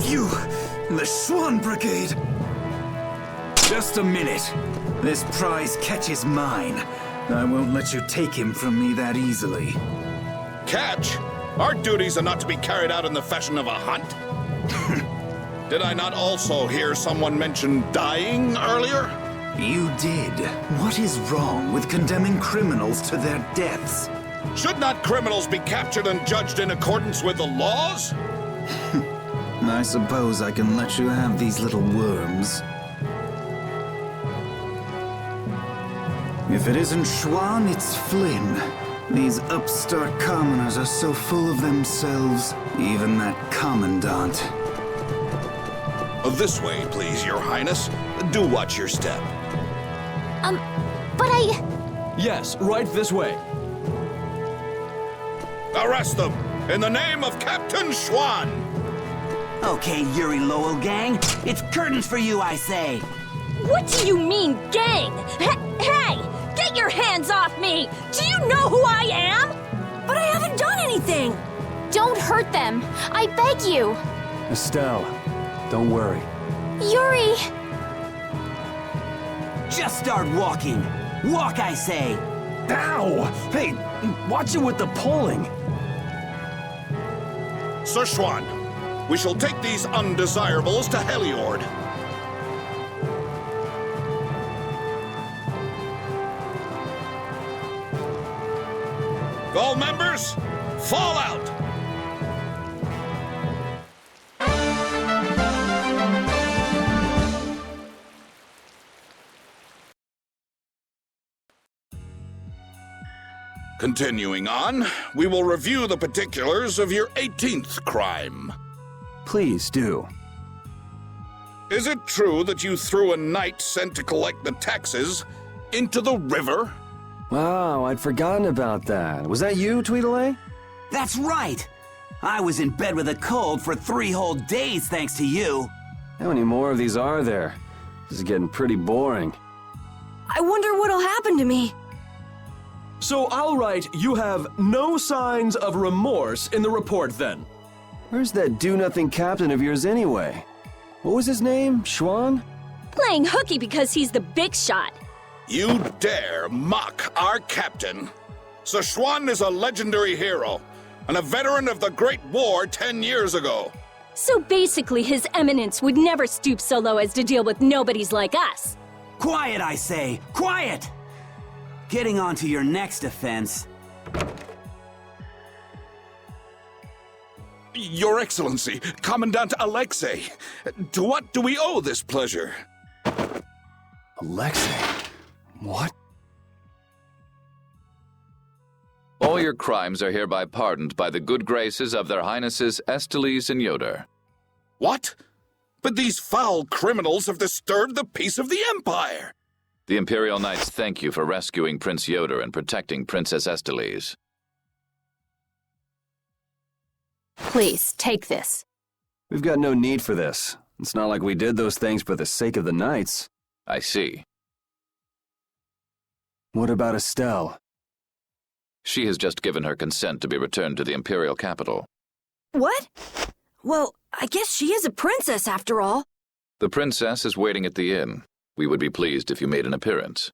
You, the Swan Brigade! Just a minute. This prize catch is mine. I won't let you take him from me that easily. Catch? Our duties are not to be carried out in the fashion of a hunt. Did I not also hear someone mention dying earlier? You did. What is wrong with condemning criminals to their deaths? Should not criminals be captured and judged in accordance with the laws? I suppose I can let you have these little worms. If it isn't Schwan, it's Flynn. These upstart commoners are so full of themselves. Even that commandant. This way, please, Your Highness. Do watch your step. But I... Yes, right this way. Arrest them in the name of Captain Schwan! Okay, Yuri Lowell gang. It's curtains for you, I say. What do you mean, gang? Hey! Get your hands off me! Do you know who I am? But I haven't done anything! Don't hurt them. I beg you. Estelle, don't worry. Yuri! Just start walking. Walk, I say. Ow! Hey, watch it with the pulling. Sir Schwan, we shall take these undesirables to Heliord. All members, fall out! Continuing on, we will review the particulars of your 18th crime. Please do. Is it true that you threw a knight sent to collect the taxes into the river? Wow, I'd forgotten about that. Was that you, Tweedledee? That's right. I was in bed with a cold for 3 whole days thanks to you. How many more of these are there? This is getting pretty boring. I wonder what'll happen to me. So I'll write, you have no signs of remorse in the report then. Where's that do-nothing captain of yours anyway? What was his name? Schwan? Playing hooky because he's the big shot. You dare mock our captain? Sir Schwan is a legendary hero and a veteran of the Great War 10 years ago. So basically, His Eminence would never stoop so low as to deal with nobodies like us. Quiet, I say. Quiet! Getting on to your next offense. Your Excellency, Commandant Alexei, to what do we owe this pleasure? Alexei? What? All your crimes are hereby pardoned by the good graces of their Highnesses Esteles and Yoder. What? But these foul criminals have disturbed the peace of the Empire! The Imperial Knights thank you for rescuing Prince Yoder and protecting Princess Esteles. Please, take this. We've got no need for this. It's not like we did those things for the sake of the knights. I see. What about Estelle? She has just given her consent to be returned to the Imperial capital. What? Well, I guess she is a princess after all. The princess is waiting at the inn. We would be pleased if you made an appearance.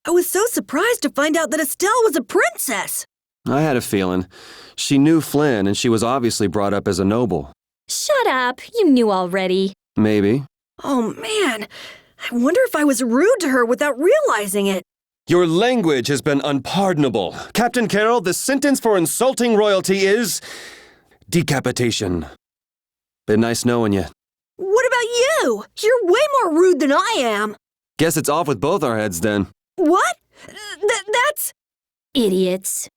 I was so surprised to find out that Estelle was a princess. I had a feeling. She knew Flynn, and she was obviously brought up as a noble. Shut up, you knew already. Maybe. Oh man, I wonder if I was rude to her without realizing it. Your language has been unpardonable. Captain Carroll, the sentence for insulting royalty is... decapitation. Been nice knowing you. What about you? You're way more rude than I am. Guess it's off with both our heads then. What? That's... Idiots.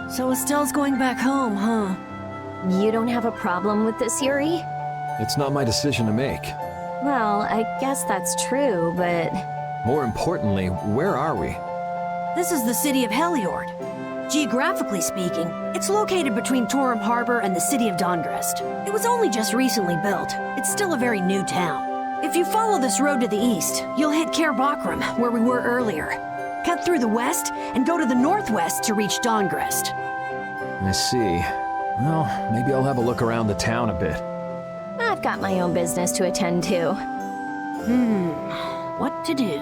So Estelle's going back home, huh? You don't have a problem with this, Yuri? It's not my decision to make. Well, I guess that's true, but... More importantly, where are we? This is the city of Heliord. Geographically speaking, it's located between Torum Harbor and the city of Dahngrest. It was only just recently built. It's still a very new town. If you follow this road to the east, you'll hit Caer Bocram, where we were earlier. Cut through the west and go to the northwest to reach Dahngrest. I see. Well, maybe I'll have a look around the town a bit. I've got my own business to attend to. What to do?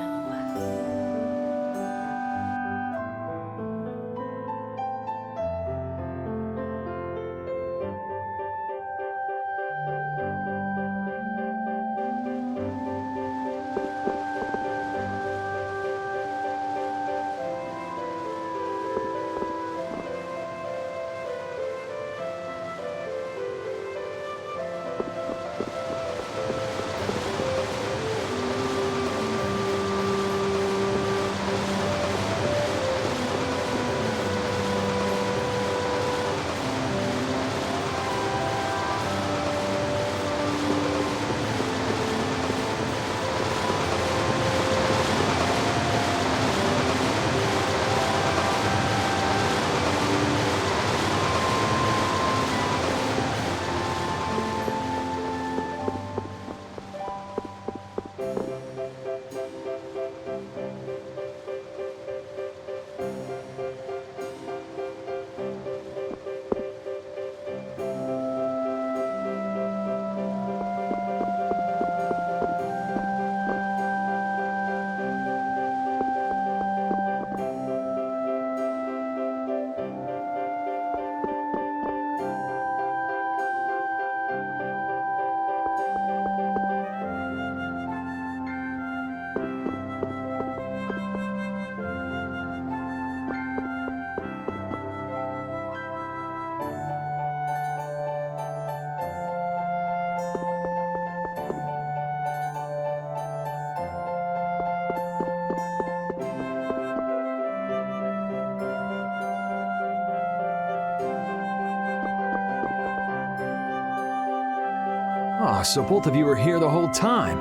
Oh, so both of you were here the whole time.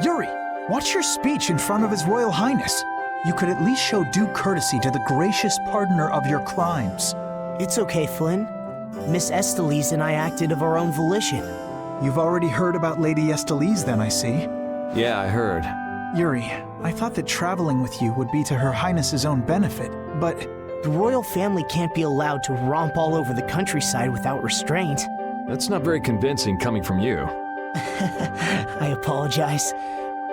Yuri, watch your speech in front of His Royal Highness. You could at least show due courtesy to the gracious pardoner of your crimes. It's okay, Flynn. Miss Estellise and I acted of our own volition. You've already heard about Lady Estellise then, I see. Yeah, I heard. Yuri, I thought that traveling with you would be to Her Highness's own benefit, but... The royal family can't be allowed to romp all over the countryside without restraint. That's not very convincing coming from you. I apologize.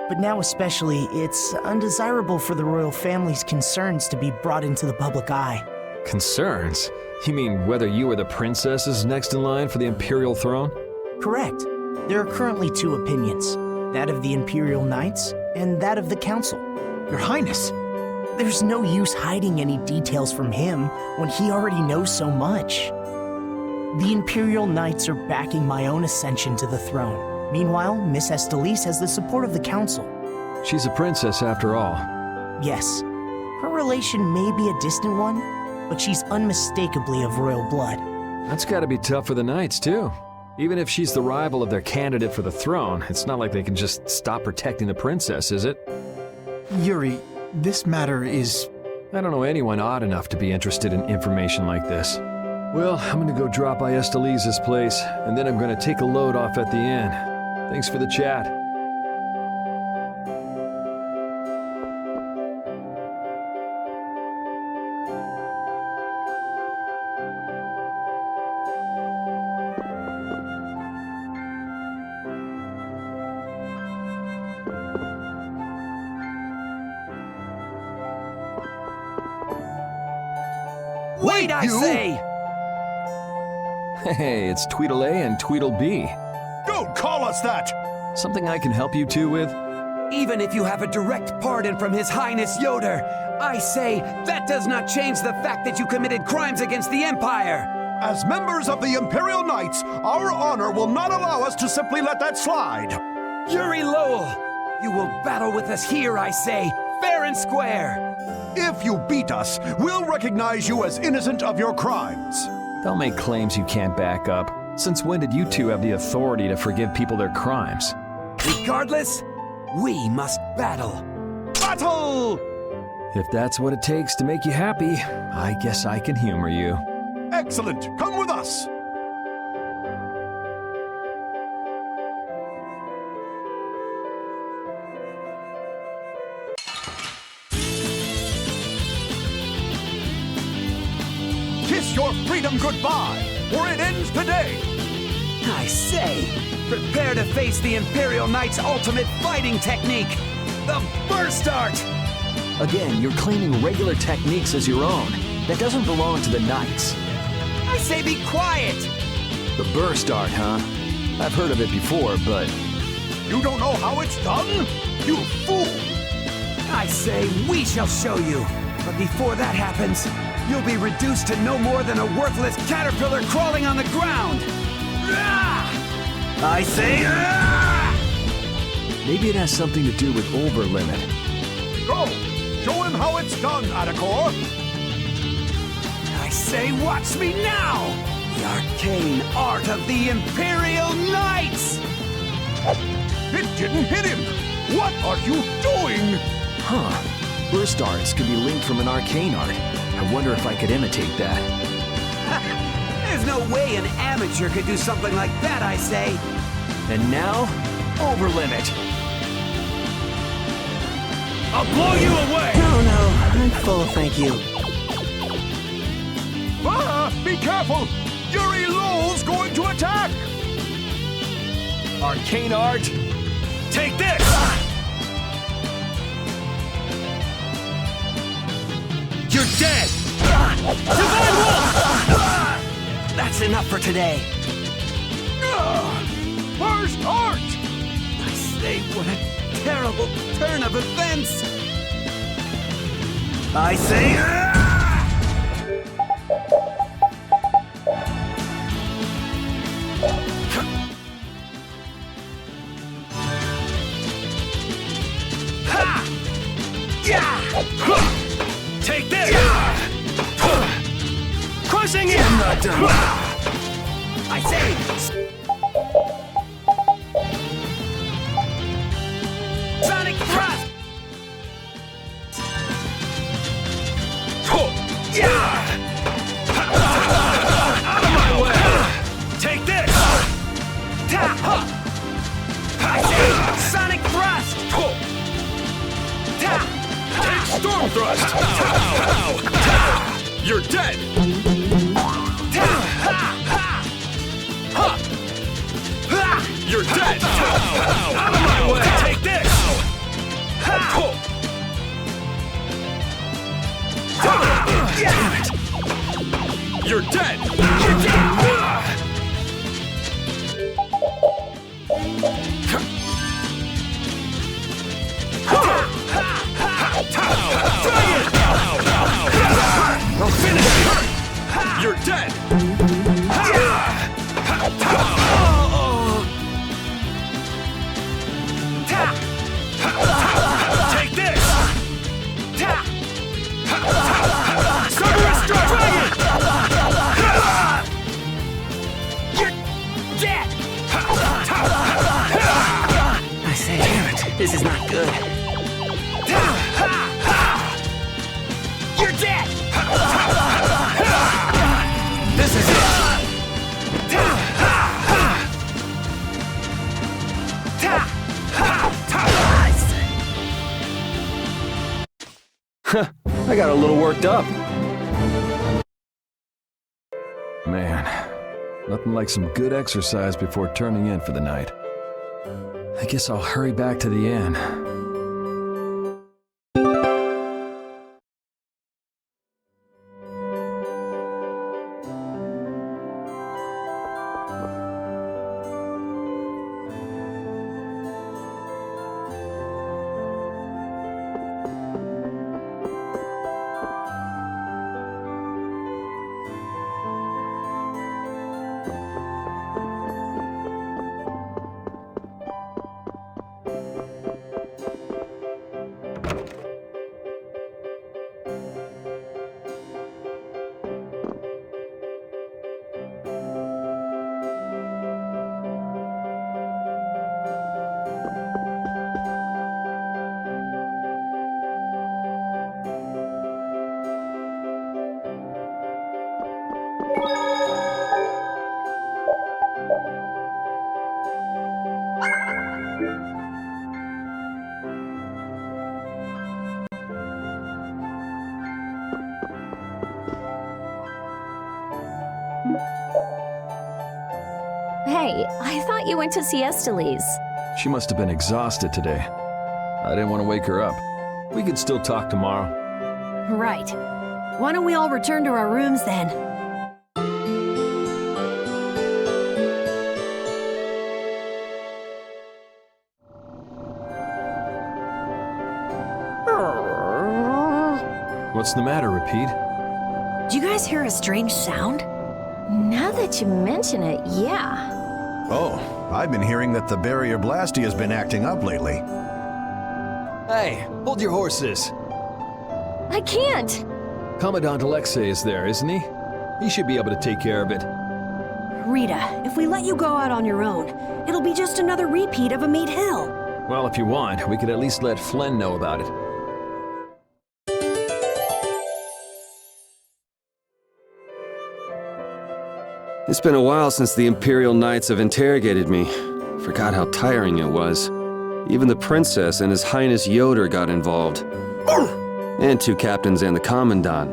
But now especially, it's undesirable for the royal family's concerns to be brought into the public eye. Concerns? You mean whether you or the princess is next in line for the imperial throne? Correct. There are currently two opinions. That of the Imperial Knights, and that of the Council. Your Highness! There's no use hiding any details from him when he already knows so much. The Imperial Knights are backing my own ascension to the throne. Meanwhile, Miss Estellise has the support of the Council. She's a princess after all. Yes, her relation may be a distant one, but she's unmistakably of royal blood. That's gotta be tough for the Knights, too. Even if she's the rival of their candidate for the throne, it's not like they can just stop protecting the princess, is it? Yuri, this matter is... I don't know anyone odd enough to be interested in information like this. Well, I'm gonna go drop by Estelise's place, and then I'm gonna take a load off at the inn. Thanks for the chat. Wait, I say! Hey, it's Tweedle A and Tweedle B. Don't call us that! Something I can help you two with? Even if you have a direct pardon from His Highness Yoder, I say that does not change the fact that you committed crimes against the Empire! As members of the Imperial Knights, our honor will not allow us to simply let that slide. Yuri Lowell, you will battle with us here, I say, fair and square! If you beat us, we'll recognize you as innocent of your crimes. Don't make claims you can't back up. Since when did you two have the authority to forgive people their crimes? Regardless, we must battle. Battle! If that's what it takes to make you happy, I guess I can humor you. Excellent! Come with us! Kiss your freedom goodbye, or it ends today! I say, prepare to face the Imperial Knight's ultimate fighting technique, the Burst Art! Again, you're claiming regular techniques as your own. That doesn't belong to the Knights. I say be quiet! The Burst Art, huh? I've heard of it before, but... You don't know how it's done? You fool! I say we shall show you. But before that happens, you'll be reduced to no more than a worthless caterpillar crawling on the ground! I say... Maybe it has something to do with Overlimit. Go! Show him how it's done, Adacor! I say watch me now! The arcane art of the Imperial Knights! It didn't hit him! What are you doing? Huh. Burst arts could be linked from an arcane art. I wonder if I could imitate that. There's no way an amateur could do something like that, I say. And now, Overlimit. I'll blow you away! No, I'm full, thank you. Ah! Be careful! Yuri Lowell's going to attack! Arcane art. Take this! You're dead! Divine Wolf! That's enough for today. Burst art! I say, what a terrible turn of events! I say... Ha! Yeah! Take this! Crushing it! I'm not done. I say... Sonic Thrust! Out of my way! Take this! I say Sonic Thrust! Take Storm Thrust! You're dead! You're dead! Out of my way! Take this! Damn it! You're dead! I'll finish it! You're dead! Take this! I got a little worked up. Man, nothing like some good exercise before turning in for the night. I guess I'll hurry back to the inn. Hey, I thought you went to see Esteliz. She must have been exhausted today. I didn't want to wake her up. We could still talk tomorrow. Right. Why don't we all return to our rooms then? What's the matter, Repeat? Did you guys hear a strange sound? Now that you mention it, yeah. Oh, I've been hearing that the barrier blasty has been acting up lately. Hey, hold your horses. I can't. Commandant Alexei is there, isn't he? He should be able to take care of it. Rita, if we let you go out on your own, it'll be just another repeat of Amid Hill. Well, if you want, we could at least let Flynn know about it. It's been a while since the Imperial Knights have interrogated me. Forgot how tiring it was. Even the princess and His Highness Yoder got involved. And 2 captains and the commandant.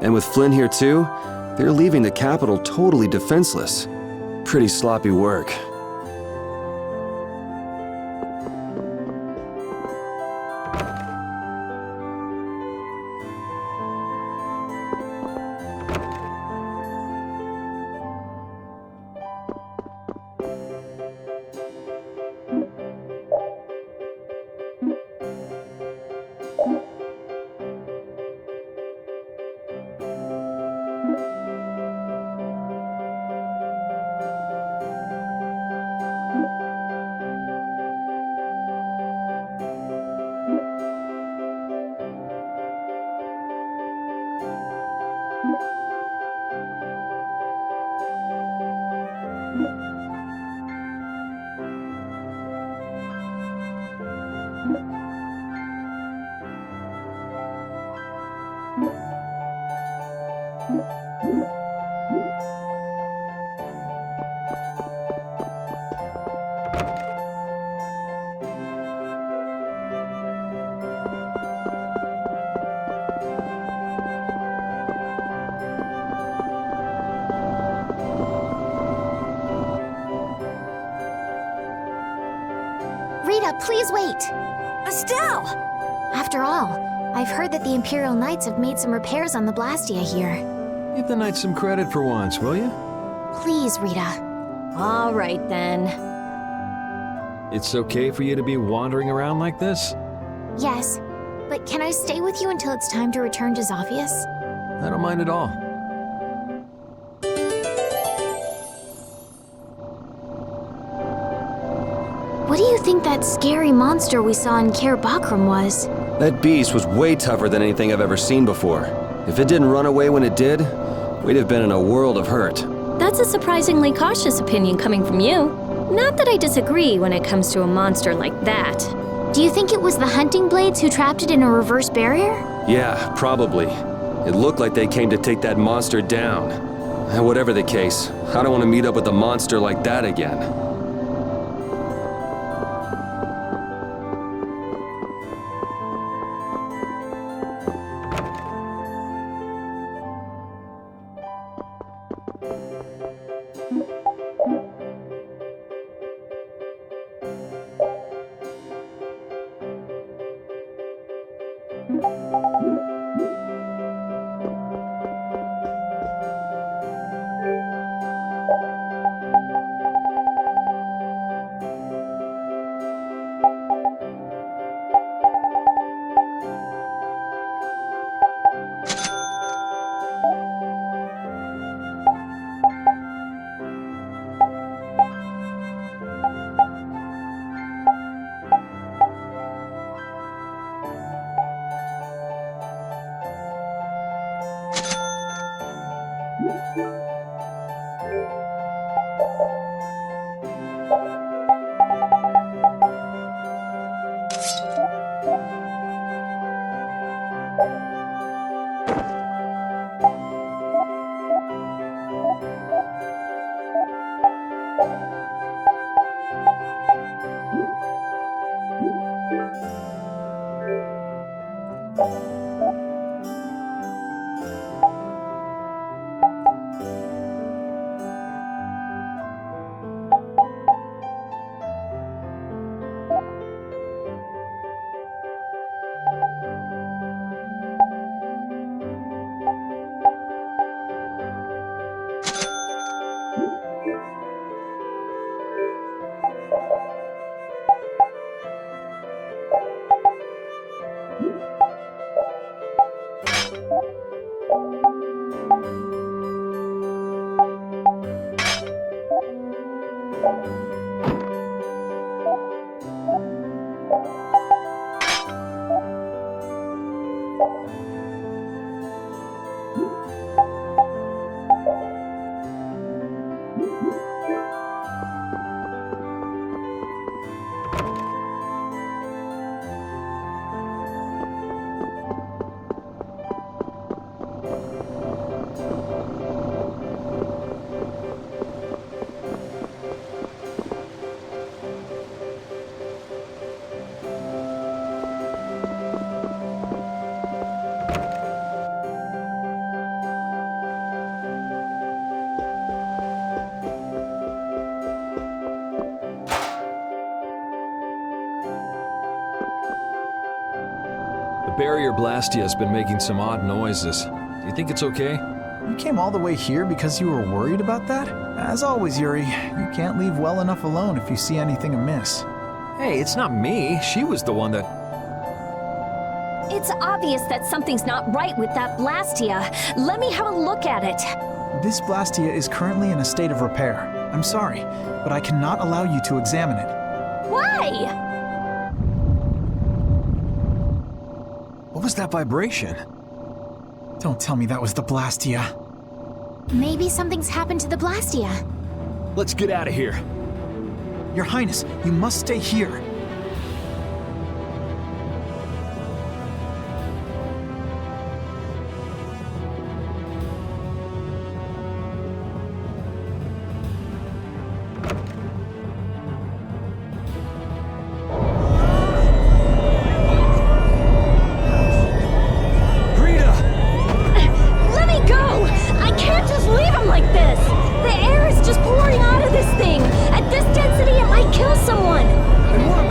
And with Flynn here too, they're leaving the capital totally defenseless. Pretty sloppy work. Rita, please wait! Estelle! After all, I've heard that the Imperial Knights have made some repairs on the Blastia here. Give the Knights some credit for once, will you? Please, Rita. All right then. It's okay for you to be wandering around like this? Yes, but can I stay with you until it's time to return to Xophius? I don't mind at all. What do you think that scary monster we saw in Caer Bocram was? That beast was way tougher than anything I've ever seen before. If it didn't run away when it did, we'd have been in a world of hurt. That's a surprisingly cautious opinion coming from you. Not that I disagree when it comes to a monster like that. Do you think it was the hunting blades who trapped it in a reverse barrier? Yeah, probably. It looked like they came to take that monster down. And whatever the case, I don't want to meet up with a monster like that again. The barrier Blastia has been making some odd noises. Do you think it's okay? You came all the way here because you were worried about that? As always, Yuri, you can't leave well enough alone if you see anything amiss. Hey, it's not me. She was the one that... It's obvious that something's not right with that Blastia. Let me have a look at it. This Blastia is currently in a state of repair. I'm sorry, but I cannot allow you to examine it. Why? What was that vibration? Don't tell me that was the Blastia. Maybe something's happened to the Blastia. Let's get out of here. Your Highness, you must stay here. Like this! The air is just pouring out of this thing! At this density, it might kill someone! And what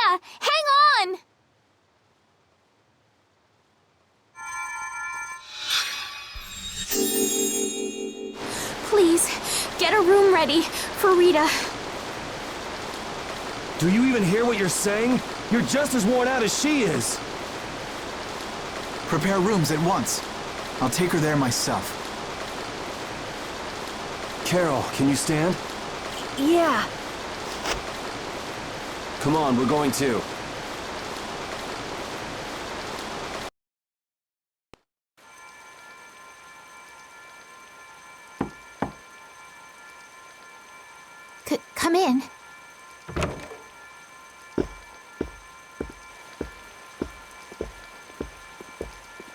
Rita, hang on! Please, get a room ready for Rita. Do you even hear what you're saying? You're just as worn out as she is. Prepare rooms at once. I'll take her there myself. Carol, can you stand? Yeah. Come on, we're going too. Come in.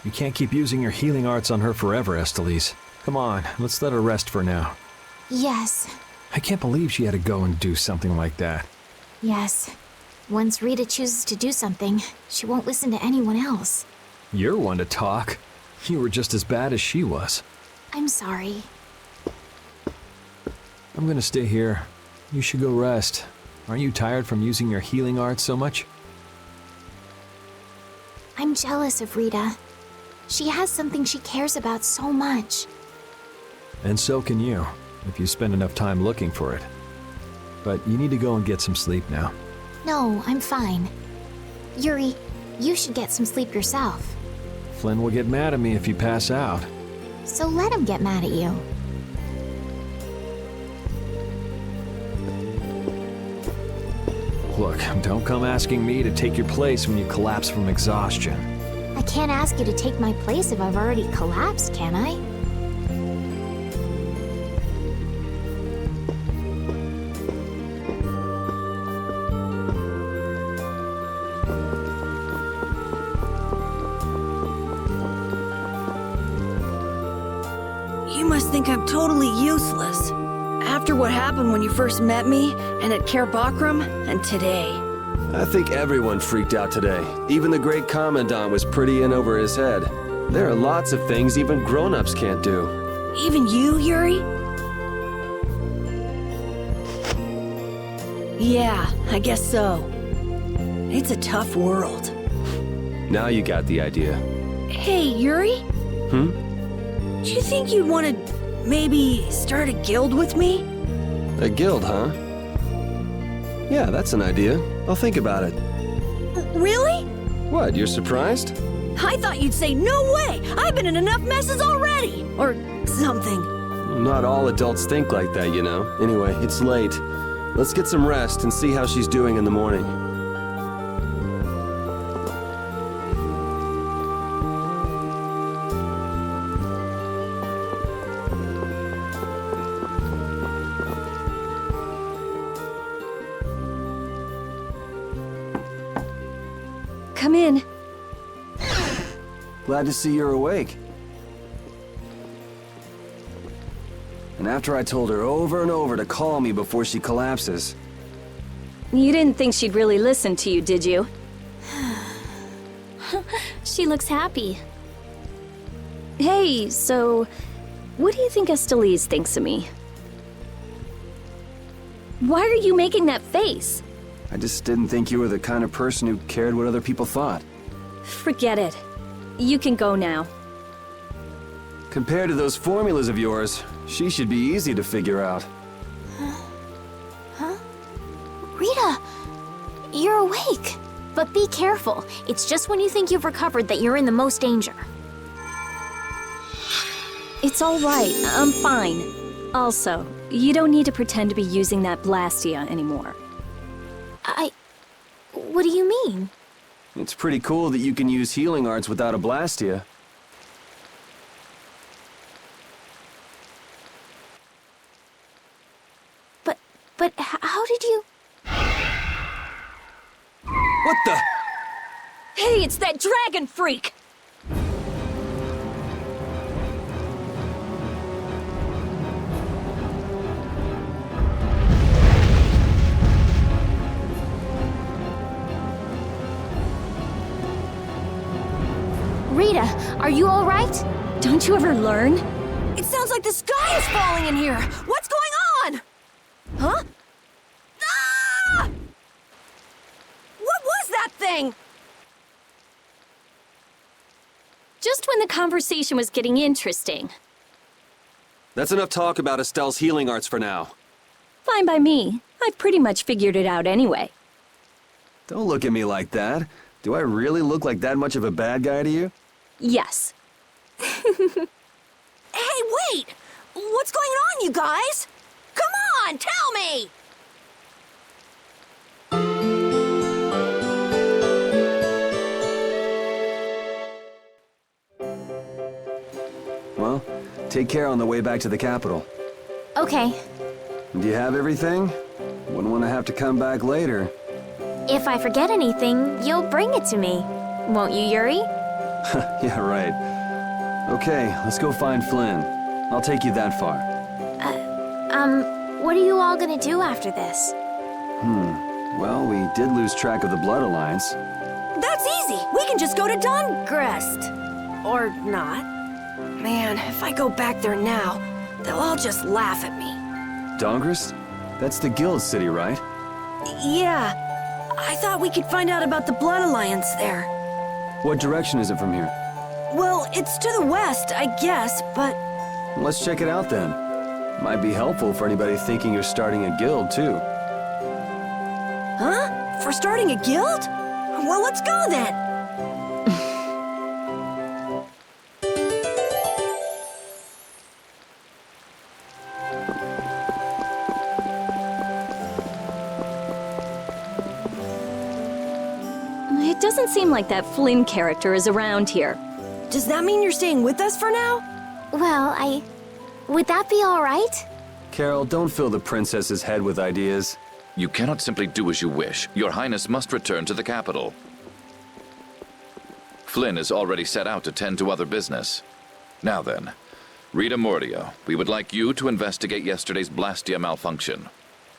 You can't keep using your healing arts on her forever, Estelise. Come on, let's let her rest for now. Yes. I can't believe she had to go and do something like that. Yes. Once Rita chooses to do something, she won't listen to anyone else. You're one to talk. You were just as bad as she was. I'm sorry. I'm gonna stay here. You should go rest. Aren't you tired from using your healing arts so much? I'm jealous of Rita. She has something she cares about so much. And so can you, if you spend enough time looking for it. But you need to go and get some sleep now. No, I'm fine. Yuri, you should get some sleep yourself. Flynn will get mad at me if you pass out. So let him get mad at you. Look, don't come asking me to take your place when you collapse from exhaustion. I can't ask you to take my place if I've already collapsed, can I? You must think I'm totally useless. After what happened when you first met me, and at Caer Bocram, and today. I think everyone freaked out today. Even the great Commandant was pretty in over his head. There are lots of things even grown-ups can't do. Even you, Yuri? Yeah, I guess so. It's a tough world. Now you got the idea. Hey, Yuri? Hmm? Do you think you'd want to maybe start a guild with me? A guild, huh? Yeah, that's an idea. I'll think about it. Really? What, you're surprised? I thought you'd say, no way! I've been in enough messes already! Or something. Not all adults think like that, you know. Anyway, it's late. Let's get some rest and see how she's doing in the morning. Come in. Glad to see you're awake. And after I told her over and over to call me before she collapses. You didn't think she'd really listen to you, did you? She looks happy. Hey, so what do you think Estelise thinks of me? Why are you making that face? I just didn't think you were the kind of person who cared what other people thought. Forget it. You can go now. Compared to those formulas of yours, she should be easy to figure out. Huh? Rita! You're awake. But be careful. It's just when you think you've recovered that you're in the most danger. It's all right. I'm fine. Also, you don't need to pretend to be using that Blastia anymore. What do you mean? It's pretty cool that you can use healing arts without a Blastia. But how did you... What the? Hey, it's that dragon freak! Rita, are you all right? Don't you ever learn? It sounds like the sky is falling in here! What's going on? Huh? Ah! What anything! Just when the conversation was getting interesting. That's enough talk about Estelle's healing arts for now. Fine by me. I've pretty much figured it out anyway. Don't look at me like that. Do I really look like that much of a bad guy to you? Yes. Hey, wait! What's going on, you guys? Come on, tell me! Well, take care on the way back to the capital. Okay. Do you have everything? Wouldn't want to have to come back later. If I forget anything, you'll bring it to me. Won't you, Yuri? Yeah, right. Okay, let's go find Flynn. I'll take you that far. What are you all gonna do after this? Well, we did lose track of the Blood Alliance. That's easy! We can just go to Dahngrest. Or not. Man, if I go back there now, they'll all just laugh at me. Dahngrest? That's the guild city, right? Yeah. I thought we could find out about the Blood Alliance there. What direction is it from here? Well, it's to the west, I guess, but... Let's check it out then. Might be helpful for anybody thinking you're starting a guild, too. Huh? For starting a guild? Well, let's go then! It doesn't seem like that Flynn character is around here. Does that mean you're staying with us for now? Well, would that be all right? Carol, don't fill the princess's head with ideas. You cannot simply do as you wish. Your Highness must return to the capital. Flynn is already set out to tend to other business. Now then, Rita Mordio, we would like you to investigate yesterday's Blastia malfunction.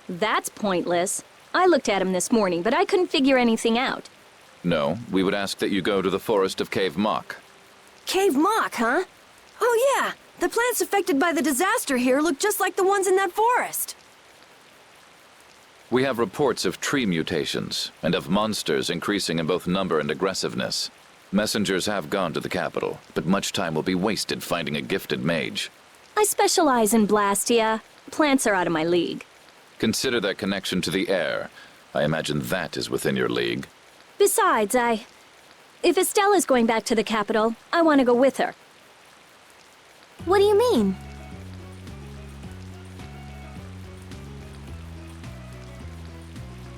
That's pointless. I looked at him this morning, but I couldn't figure anything out. No, we would ask that you go to the forest of Caer Bocram. Cave Mock, huh? Oh yeah, the plants affected by the disaster here look just like the ones in that forest. We have reports of tree mutations, and of monsters increasing in both number and aggressiveness. Messengers have gone to the capital, but much time will be wasted finding a gifted mage. I specialize in Blastia. Plants are out of my league. Consider their connection to the air. I imagine that is within your league. Besides, if Estelle is going back to the capital, I want to go with her. What do you mean?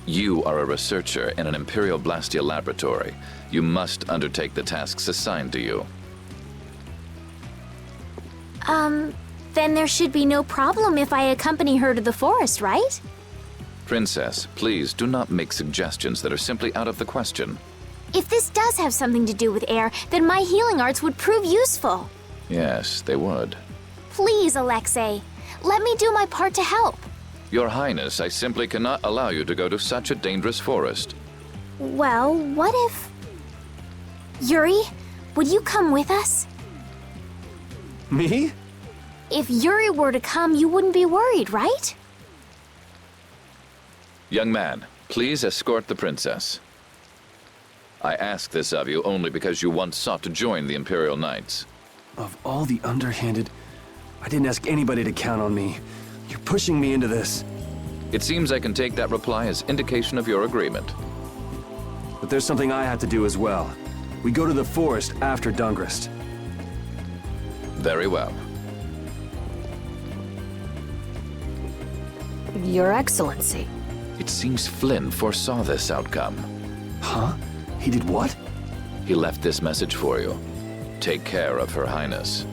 You are a researcher in an Imperial Blastia laboratory. You must undertake the tasks assigned to you. Then there should be no problem if I accompany her to the forest, right? Princess, please do not make suggestions that are simply out of the question. If this does have something to do with air, then my healing arts would prove useful. Yes, they would. Please, Alexei, let me do my part to help. Your Highness, I simply cannot allow you to go to such a dangerous forest. Well, what if... Yuri, would you come with us? Me? If Yuri were to come, you wouldn't be worried, right? Young man, please escort the princess. I ask this of you only because you once sought to join the Imperial Knights. Of all the underhanded... I didn't ask anybody to count on me. You're pushing me into this. It seems I can take that reply as indication of your agreement. But there's something I have to do as well. We go to the forest after Dahngrest. Very well. Your Excellency. It seems Flynn foresaw this outcome. Huh? He did what? He left this message for you. Take care of Her Highness.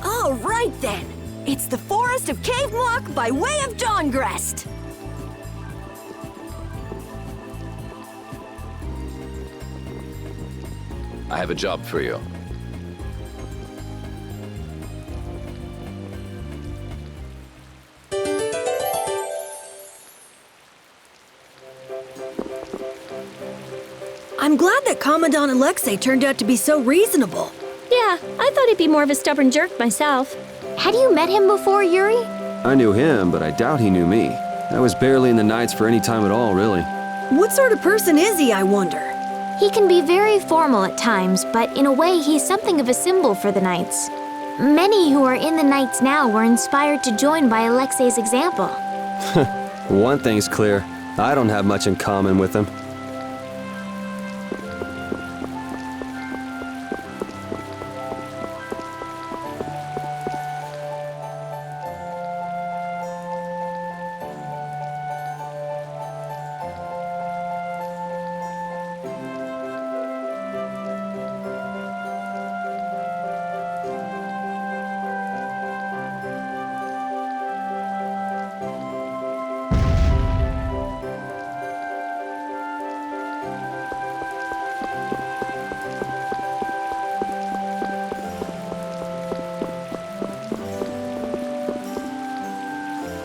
All right then. It's the forest of Caer Bocram by way of Dahngrest. I have a job for you. I'm glad that Commandant Alexei turned out to be so reasonable. Yeah, I thought he'd be more of a stubborn jerk myself. Had you met him before, Yuri? I knew him, but I doubt he knew me. I was barely in the Knights for any time at all, really. What sort of person is he, I wonder? He can be very formal at times, but in a way he's something of a symbol for the Knights. Many who are in the Knights now were inspired to join by Alexei's example. One thing's clear. I don't have much in common with him.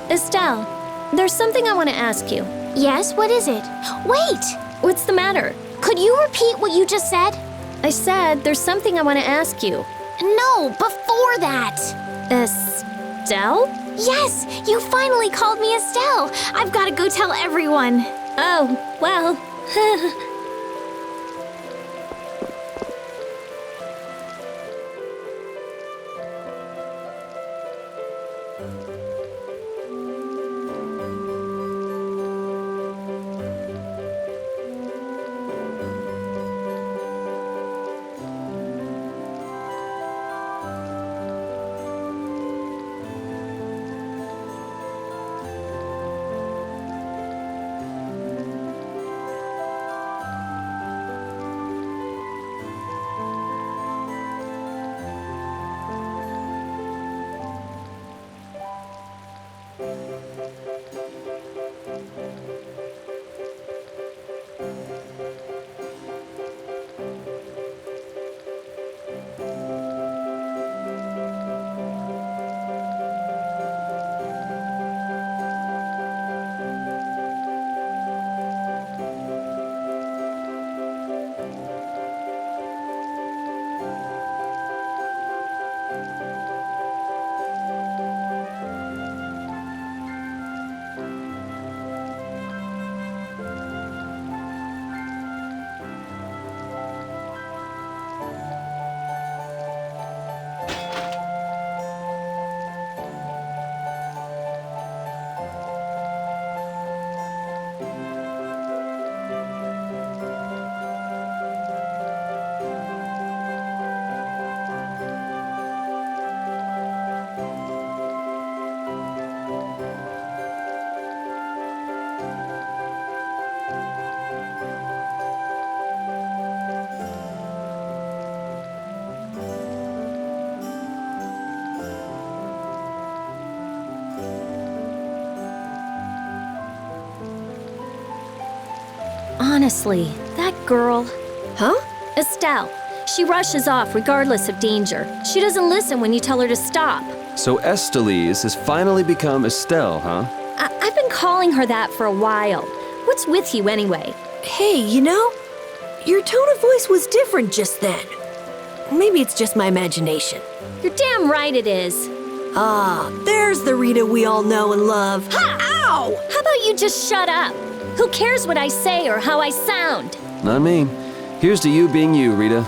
Estelle, there's something I want to ask you. Yes, what is it? Wait! What's the matter? Could you repeat what you just said? I said there's something I want to ask you. No, before that! Estelle? Yes, you finally called me Estelle. I've got to go tell everyone. Oh, well. Honestly, that girl... Huh? Estelle. She rushes off regardless of danger. She doesn't listen when you tell her to stop. So Estellise has finally become Estelle, huh? I've been calling her that for a while. What's with you anyway? Hey, you know, your tone of voice was different just then. Maybe it's just my imagination. You're damn right it is. Ah, there's the Rita we all know and love. Ha! Ow! How about you just shut up? Who cares what I say or how I sound? Not me. Here's to you being you, Rita.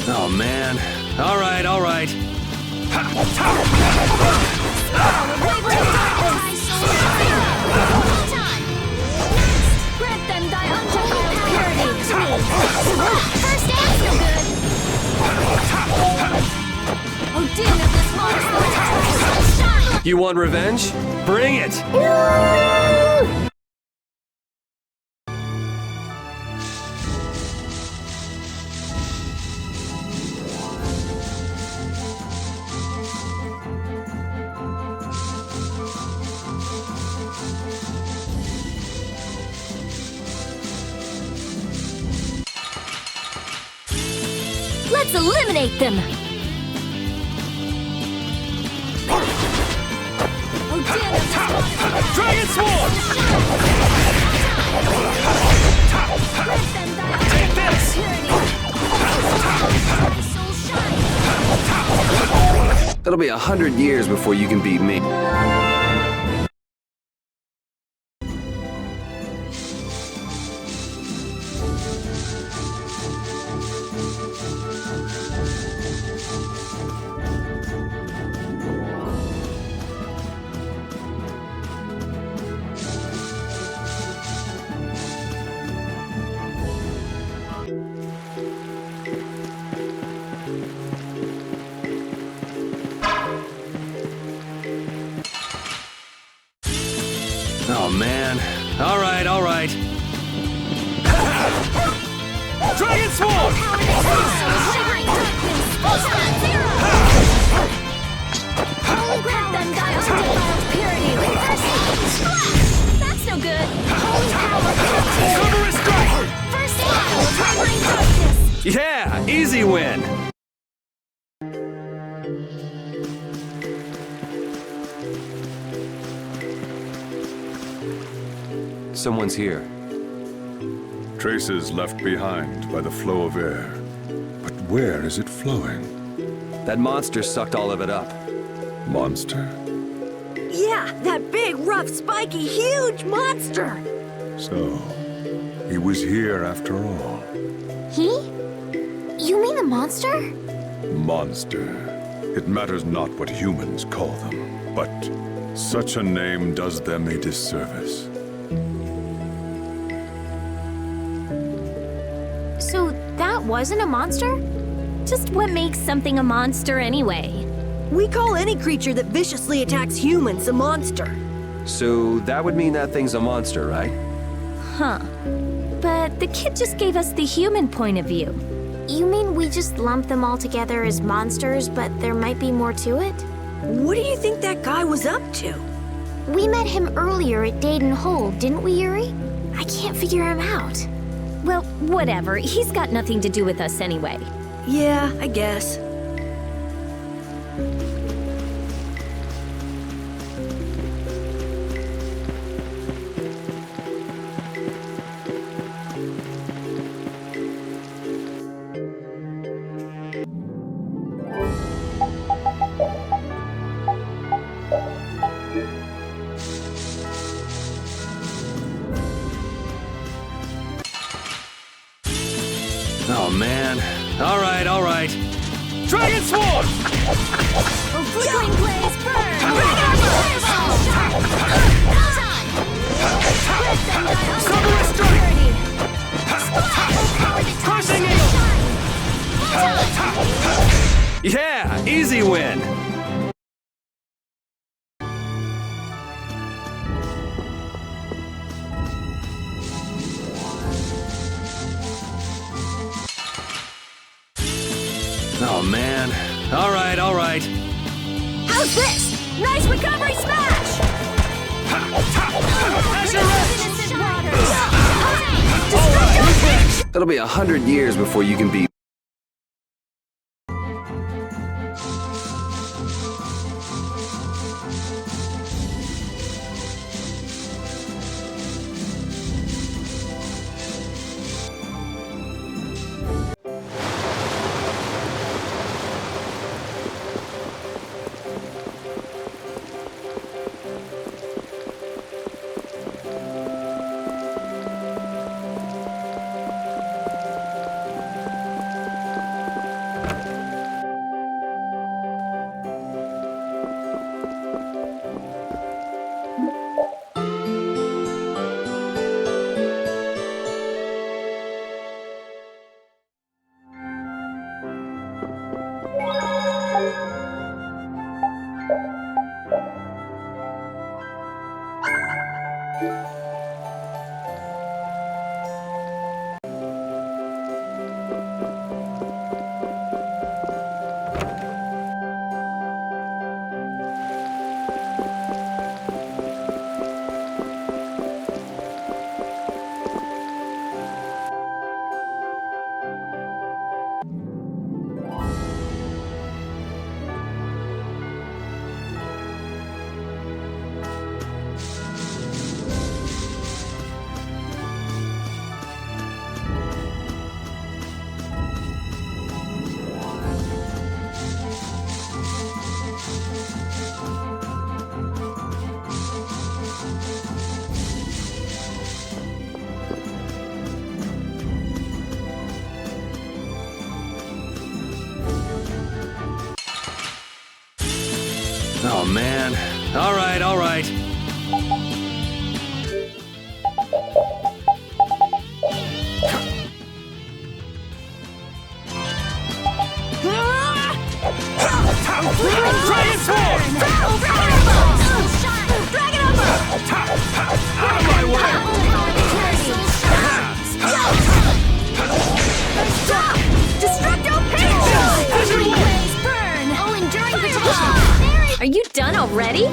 Oh, man. All right, all right. Grant them thy undefiled purity to me. First dance no good. Oh, din of this monster shine. You want revenge? Bring it! Let's eliminate them! Oh, din of this monster. Dragon Swarm! Grant them thy undefiled purity. It'll be 100 years before you can beat me. Oh, man. All right, all right. Dragon Swarm! Shivering darkness. Holy grant them thy undefiled purity. That's no good. Holy power protect. Cover strike! First battle of shivering darkness. Yeah, easy win. Someone's here. Traces left behind by the flow of air. But where is it flowing? That monster sucked all of it up. Monster? Yeah, that big, rough, spiky, huge monster! So, he was here after all. He? You mean the monster? Monster. It matters not what humans call them, but such a name does them a disservice. So that wasn't a monster? Just what makes something a monster anyway? We call any creature that viciously attacks humans a monster. So that would mean that thing's a monster, right? Huh. But the kid just gave us the human point of view. You mean we just lump them all together as monsters, but there might be more to it? What do you think that guy was up to? We met him earlier at Daden Hold, didn't we, Yuri? I can't figure him out. Well, whatever. He's got nothing to do with us anyway. Yeah, I guess. Oh, man. All right, all right. Dragon Swarm! Oh, flickering blaze, burn! Summer strike! Crushing Eagle! Yeah, easy win. Oh, man. All right, all right. How's this? Nice recovery smash! It'll be 100 years before you can beat. Oh, man. All right, all right. Out of my way! Stop! Destructo Blaze burn! Oh, enduring protection! Are you done already?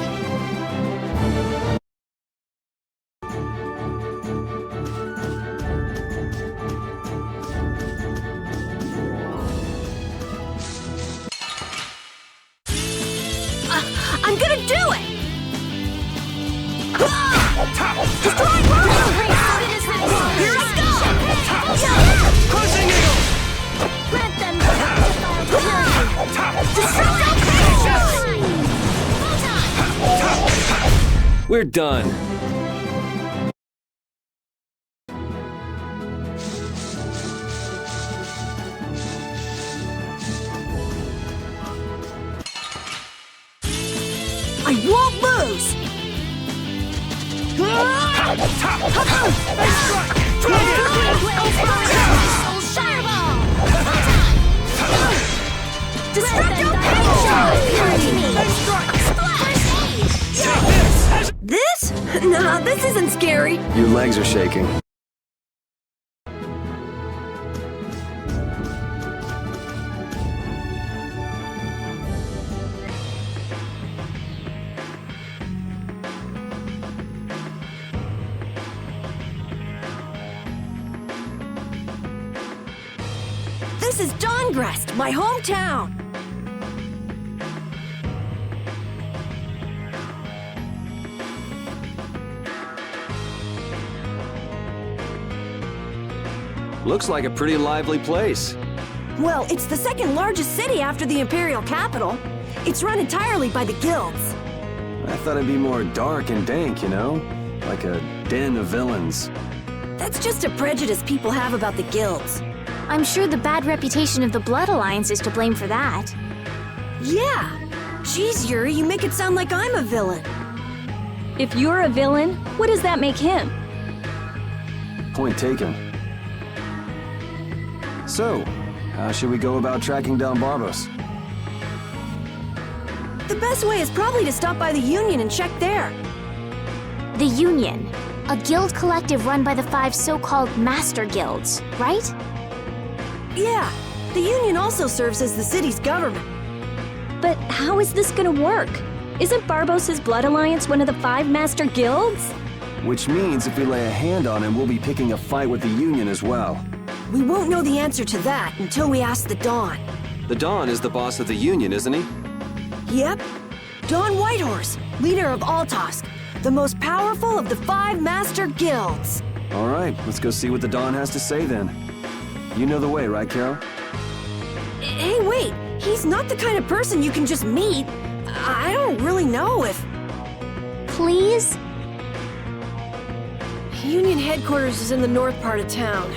I'm gonna do it! Destroy world! Here I go! Crushing eagle! Grant them Destructo We're done. I won't lose! Destructo This? Nah, this isn't scary. Your legs are shaking. This is Dahngrest, my hometown. Looks like a pretty lively place. Well, it's the second largest city after the Imperial capital. It's run entirely by the guilds. I thought it'd be more dark and dank, you know? Like a den of villains. That's just a prejudice people have about the guilds. I'm sure the bad reputation of the Blood Alliance is to blame for that. Yeah. Jeez, Yuri, you make it sound like I'm a villain. If you're a villain, what does that make him? Point taken. So, how should we go about tracking down Barbos? The best way is probably to stop by the Union and check there. The Union, a guild collective run by the 5 so-called Master Guilds, right? Yeah, the Union also serves as the city's government. But how is this gonna work? Isn't Barbos' Blood Alliance one of the 5 Master Guilds? Which means if we lay a hand on him, we'll be picking a fight with the Union as well. We won't know the answer to that until we ask the Dawn. The Dawn is the boss of the Union, isn't he? Yep. Dawn Whitehorse, leader of Altosk, the most powerful of the 5 Master Guilds. All right, let's go see what the Dawn has to say then. You know the way, right, Carol? Hey, wait! He's not the kind of person you can just meet. I don't really know if... Please? Union headquarters is in the north part of town.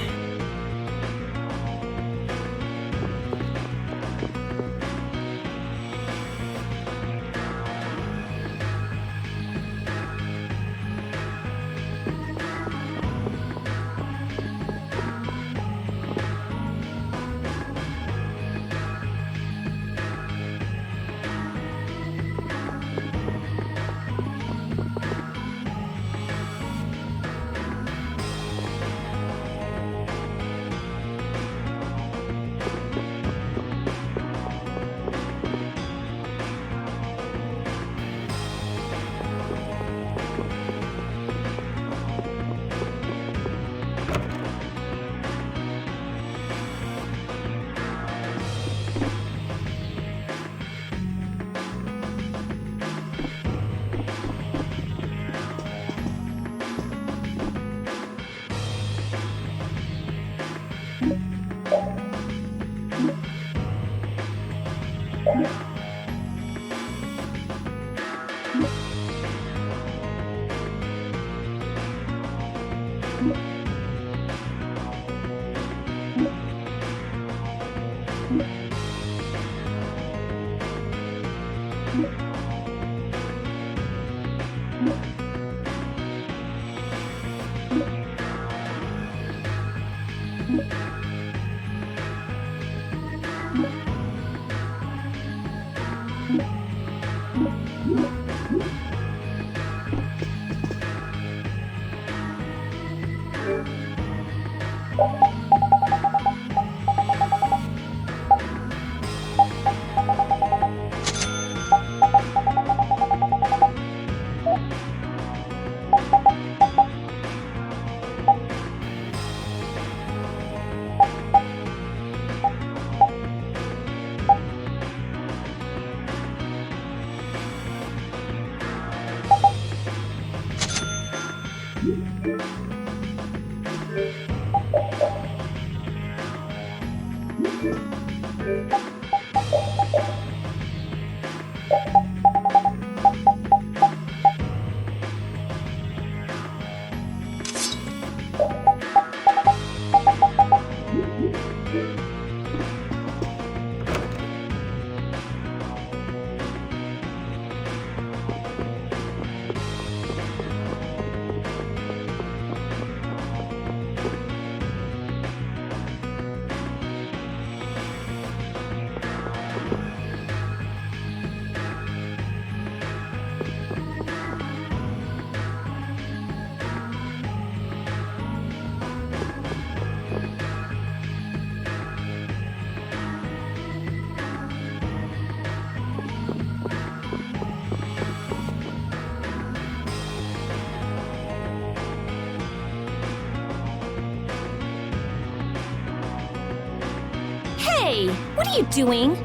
Hey, what are you doing?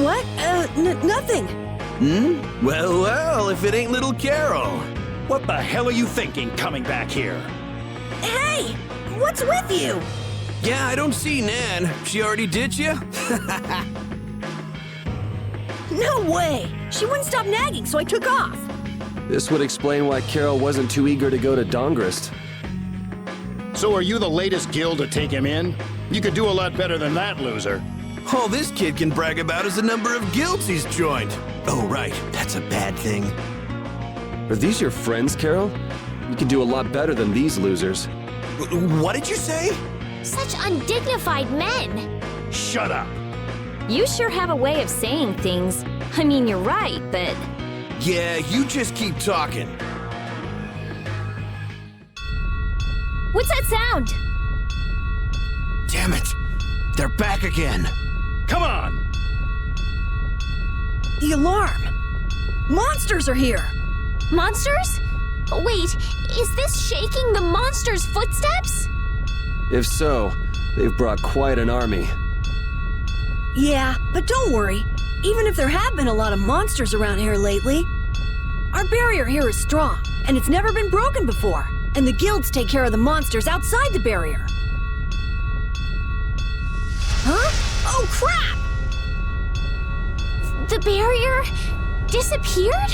What? Nothing. Well, well, if it ain't little Carol. What the hell are you thinking coming back here? Hey! What's with you? Yeah, I don't see Nan. She already ditched you? No way! She wouldn't stop nagging, so I took off. This would explain why Carol wasn't too eager to go to Dahngrest. So are you the latest guild to take him in? You could do a lot better than that, loser. All this kid can brag about is the number of guilds he's joined. Oh, right. That's a bad thing. Are these your friends, Carol? You can do a lot better than these losers. What did you say? Such undignified men. Shut up. You sure have a way of saying things. I mean, you're right, but... Yeah, you just keep talking. What's that sound? Damn it! They're back again! Come on! The alarm! Monsters are here! Monsters? Wait, is this shaking the monsters' footsteps? If so, they've brought quite an army. Yeah, but don't worry. Even if there have been a lot of monsters around here lately, our barrier here is strong, and it's never been broken before. And the guilds take care of the monsters outside the barrier. Huh? Oh, crap! The barrier disappeared?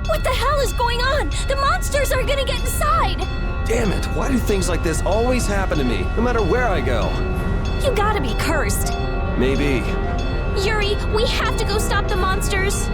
What the hell is going on? The monsters are gonna get inside! Damn it, why do things like this always happen to me, no matter where I go? You gotta be cursed. Maybe. Yuri, we have to go stop the monsters.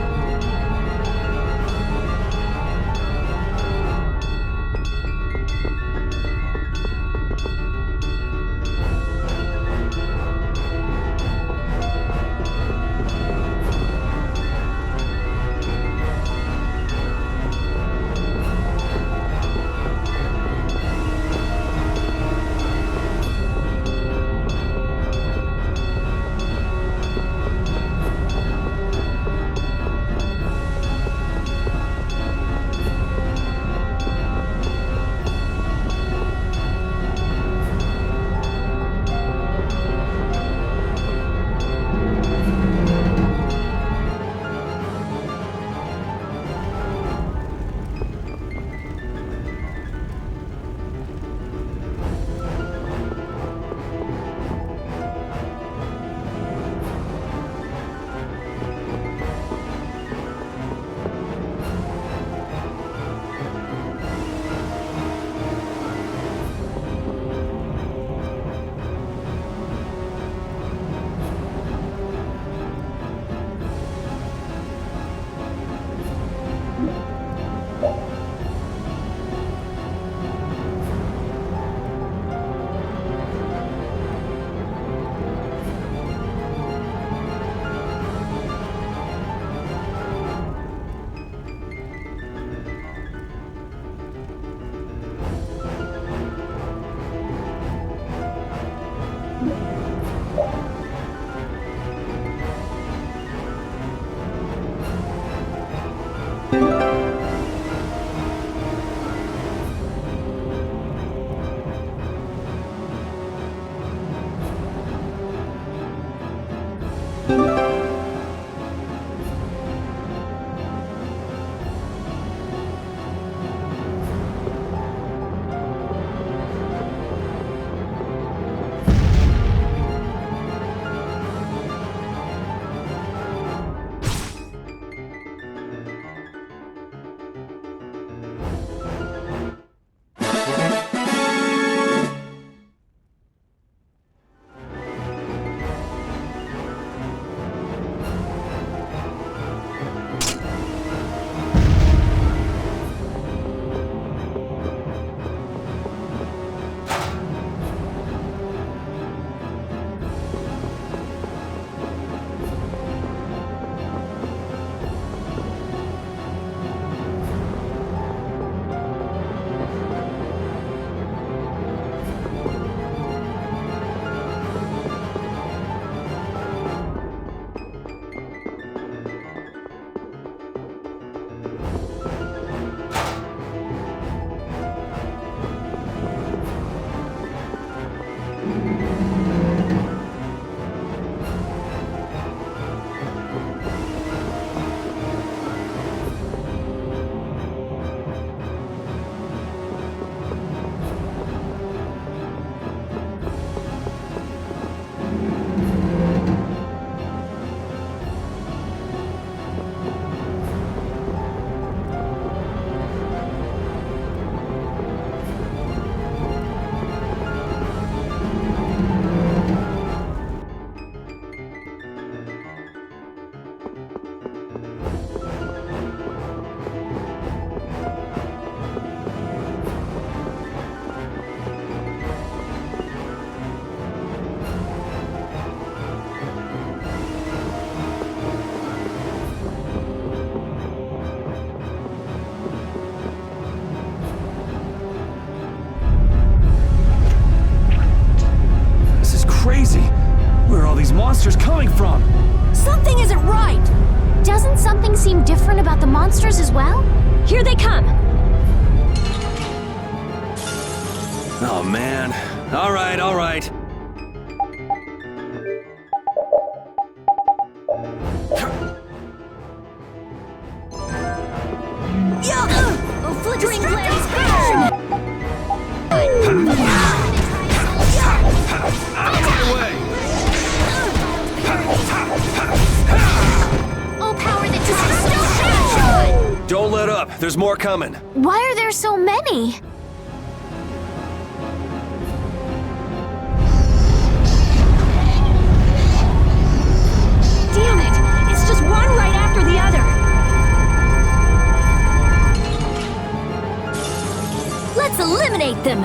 monsters coming from? Something isn't right! Doesn't something seem different about the monsters as well? Here they come! Oh, man. All right, all right. Oh, flickering blaze, burn! Oh, power that just Don't let up. There's more coming. Why are there so many? Damn it! It's just one right after the other! Let's eliminate them!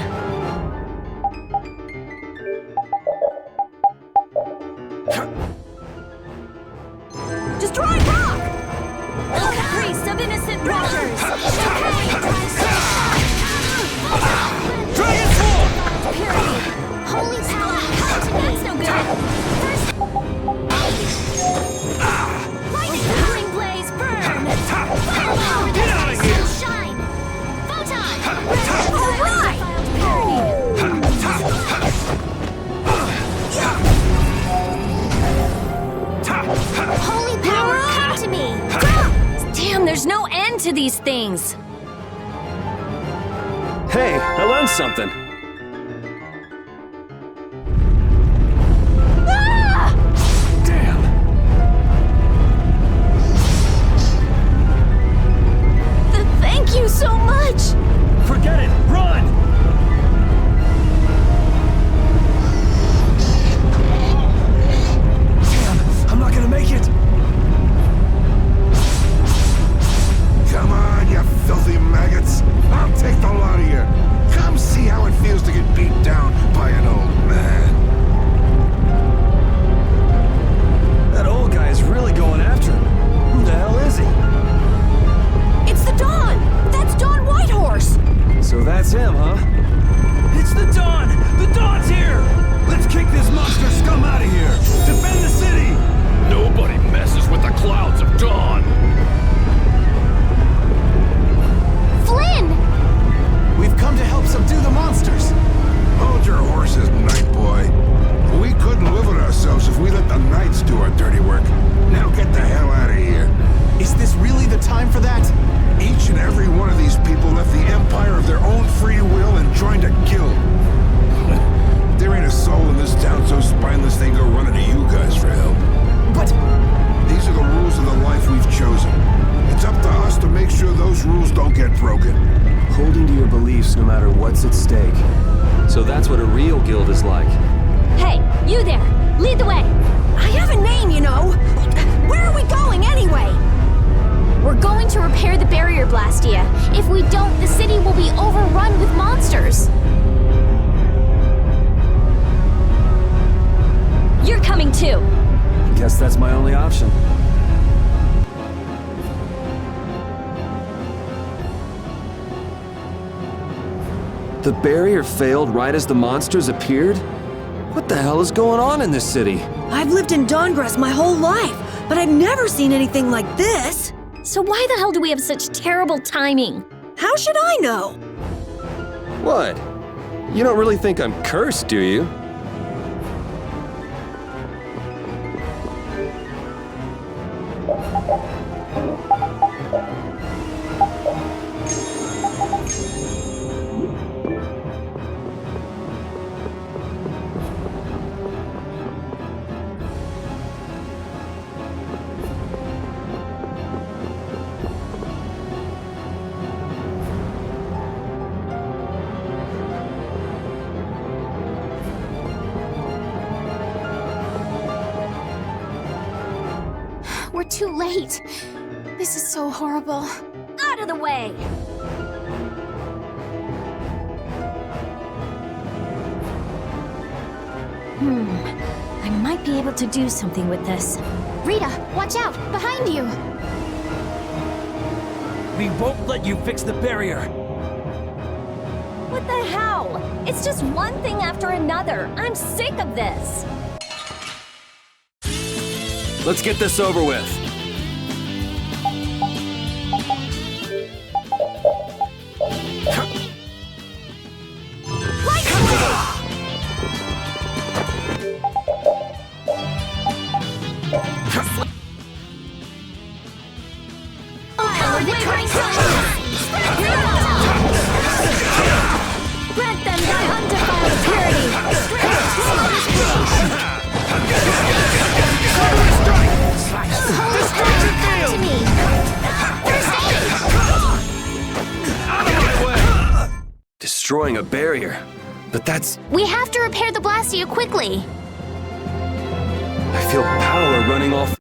Destroy rock! The caprice of innocent brothers! Dragon form! Holy power! That's no good! First... Lightning blaze, burn! Get out of here! Shine! Photon! Alright! Holy power, come to me! Damn, there's no end to these things! Hey, I learned something. Thank you so much! Forget it! Run! Damn, I'm not gonna make it! Come on, you filthy maggots! I'll take the lot of you! Come see how it feels to get beat down by an old man! That old guy is really going after him. Who the hell is he? It's the Dawn! That's Dawn Whitehorse! So that's him, huh? It's the Dawn! The Dawn's here! Let's kick this monster scum out of here! Defend the city! Nobody messes with the clouds of dawn! Flynn! We've come to help subdue the monsters. Hold your horses, Night Boy. We couldn't live with ourselves if we let the Knights do our dirty work. Now get the hell out of here. Is this really the time for that? Each and every one of these people left the Empire of their own free will and joined to kill. There ain't a soul in this town so spineless they go running to you guys for help. But... These are the rules of the life we've chosen. It's up to us to make sure those rules don't get broken. Holding to your beliefs no matter what's at stake. So that's what a real guild is like. Hey, you there! Lead the way! I have a name, you know! Where are we going, anyway? We're going to repair the barrier Blastia. If we don't, the city will be overrun with monsters. You're coming too! Guess that's my only option. The barrier failed right as the monsters appeared? What the hell is going on in this city? I've lived in Dahngrest my whole life, but I've never seen anything like this. So why the hell do we have such terrible timing? How should I know? What? You don't really think I'm cursed, do you? We're too late. This is so horrible. Out of the way! I might be able to do something with this. Rita, watch out! Behind you! We won't let you fix the barrier! What the hell? It's just one thing after another. I'm sick of this. Let's get this over with. Grant them thy undefiled purity! Holy strike, come to me! First aid! Destroying a barrier. But that's... We have to repair the Blastia quickly! I feel power running off...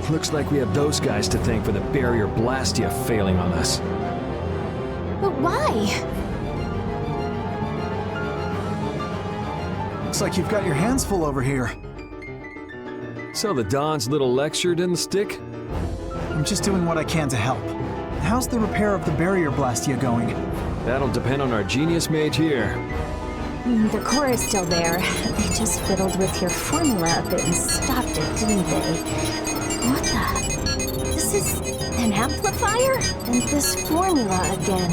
Looks like we have those guys to thank for the barrier Blastia failing on us. But why? Looks like you've got your hands full over here. So the Don's little lecture didn't stick? I'm just doing what I can to help. How's the repair of the barrier Blastia going? That'll depend on our genius mage here. The core is still there. They just fiddled with your formula a bit and stopped it, didn't they? What the? This is an amplifier? And this formula again.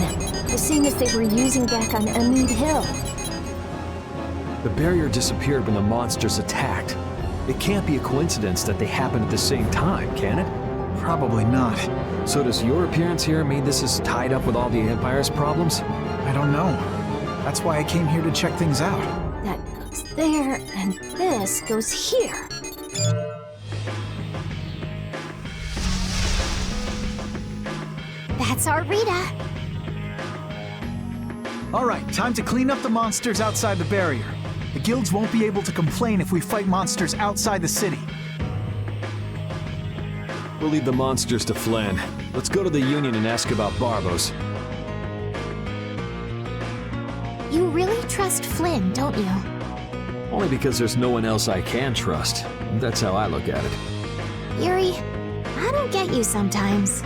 The same as they were using back on Amid Hill. The barrier disappeared when the monsters attacked. It can't be a coincidence that they happened at the same time, can it? Probably not. So does your appearance here mean this is tied up with all the Empire's problems? I don't know. That's why I came here to check things out. That goes there, and this goes here. That's our Rita. All right, time to clean up the monsters outside the barrier. The guilds won't be able to complain if we fight monsters outside the city. We'll leave the monsters to Flynn. Let's go to the Union and ask about Barbos. You really trust Flynn, don't you? Only because there's no one else I can trust. That's how I look at it. Yuri, I don't get you sometimes.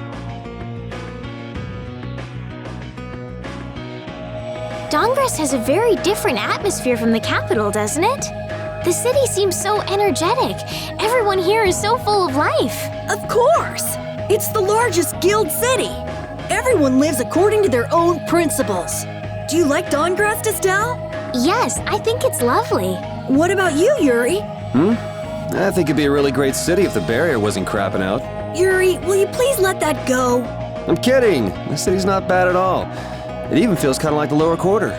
Dahngrest has a very different atmosphere from the capital, doesn't it? The city seems so energetic. Everyone here is so full of life. Of course! It's the largest guild city. Everyone lives according to their own principles. Do you like Dahngrest, Estelle? Yes, I think it's lovely. What about you, Yuri? I think it'd be a really great city if the barrier wasn't crapping out. Yuri, will you please let that go? I'm kidding. This city's not bad at all. It even feels kind of like the lower quarter.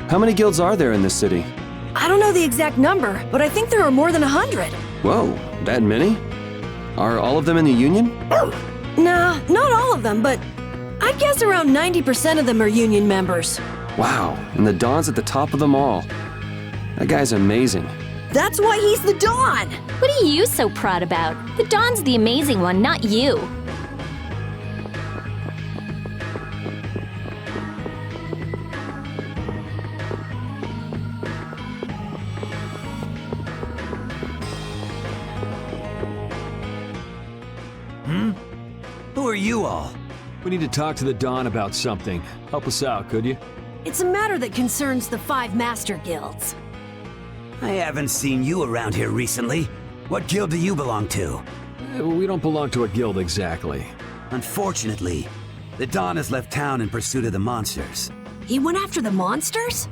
How many guilds are there in this city? I don't know the exact number, but I think there are more than 100. Whoa, that many? Are all of them in the Union? Nah, not all of them, but I'd guess around 90% of them are Union members. Wow, and the Dawn's at the top of them all. That guy's amazing. That's why he's the Dawn! What are you so proud about? The Dawn's the amazing one, not you. Who are you all? We need to talk to the Dawn about something. Help us out, could you? It's a matter that concerns the 5 Master Guilds. I haven't seen you around here recently. What guild do you belong to? We don't belong to a guild exactly. Unfortunately, the Dawn has left town in pursuit of the monsters. He went after the monsters?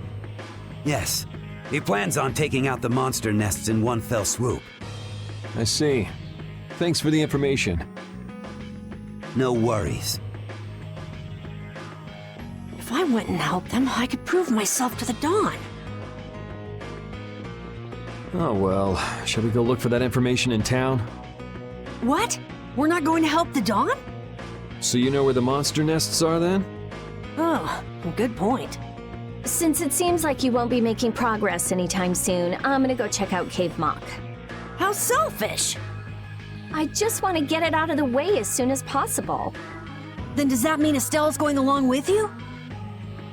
Yes. He plans on taking out the monster nests in one fell swoop. I see. Thanks for the information. No worries. If I went and helped them, I could prove myself to the Dawn. Oh well, shall we go look for that information in town? What? We're not going to help the Dawn? So you know where the monster nests are then? Oh, good point. Since it seems like you won't be making progress anytime soon, I'm gonna go check out Caer Bocram. How selfish! I just want to get it out of the way as soon as possible. Then does that mean Estelle's going along with you?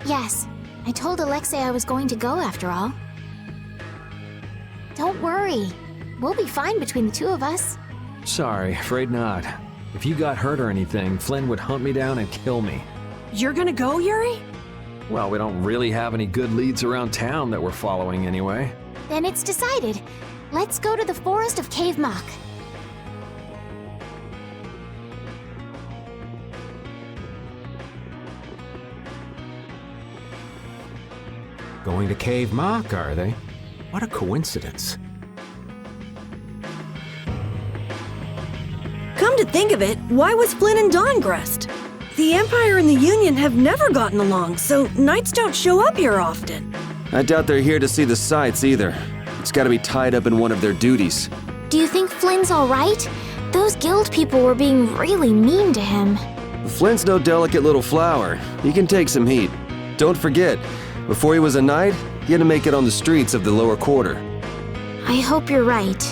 Yes. I told Alexei I was going to go after all. Don't worry. We'll be fine between the two of us. Sorry, afraid not. If you got hurt or anything, Flynn would hunt me down and kill me. You're gonna go, Yuri? Well, we don't really have any good leads around town that we're following anyway. Then it's decided. Let's go to the forest of Caer Bocram. Going to Caer Bocram, are they? What a coincidence. Come to think of it, why was Flynn in Dahngrest? The Empire and the Union have never gotten along, so knights don't show up here often. I doubt they're here to see the sights either. It's gotta be tied up in one of their duties. Do you think Flynn's alright? Those guild people were being really mean to him. Flynn's no delicate little flower. He can take some heat. Don't forget, before he was a knight, he had to make it on the streets of the lower quarter. I hope you're right.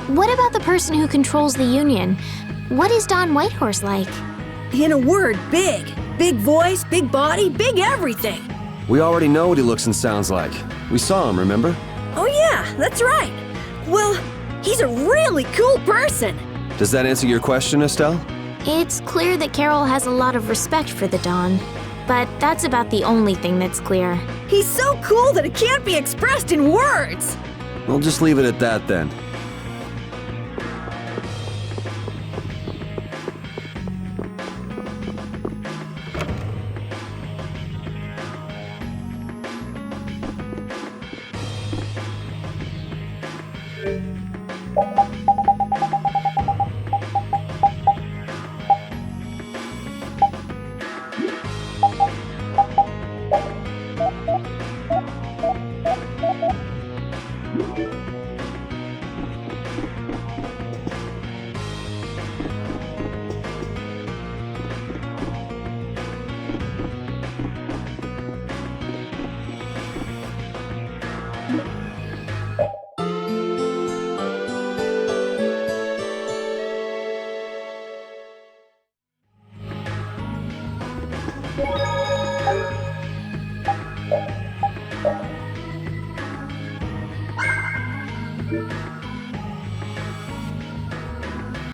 What about the person who controls the Union? What is Don Whitehorse like? In a word, big. Big voice, big body, big everything. We already know what he looks and sounds like. We saw him, remember? Oh yeah, that's right. Well, he's a really cool person. Does that answer your question, Estelle? It's clear that Carol has a lot of respect for the Dawn, but that's about the only thing that's clear. He's so cool that it can't be expressed in words. We'll just leave it at that then.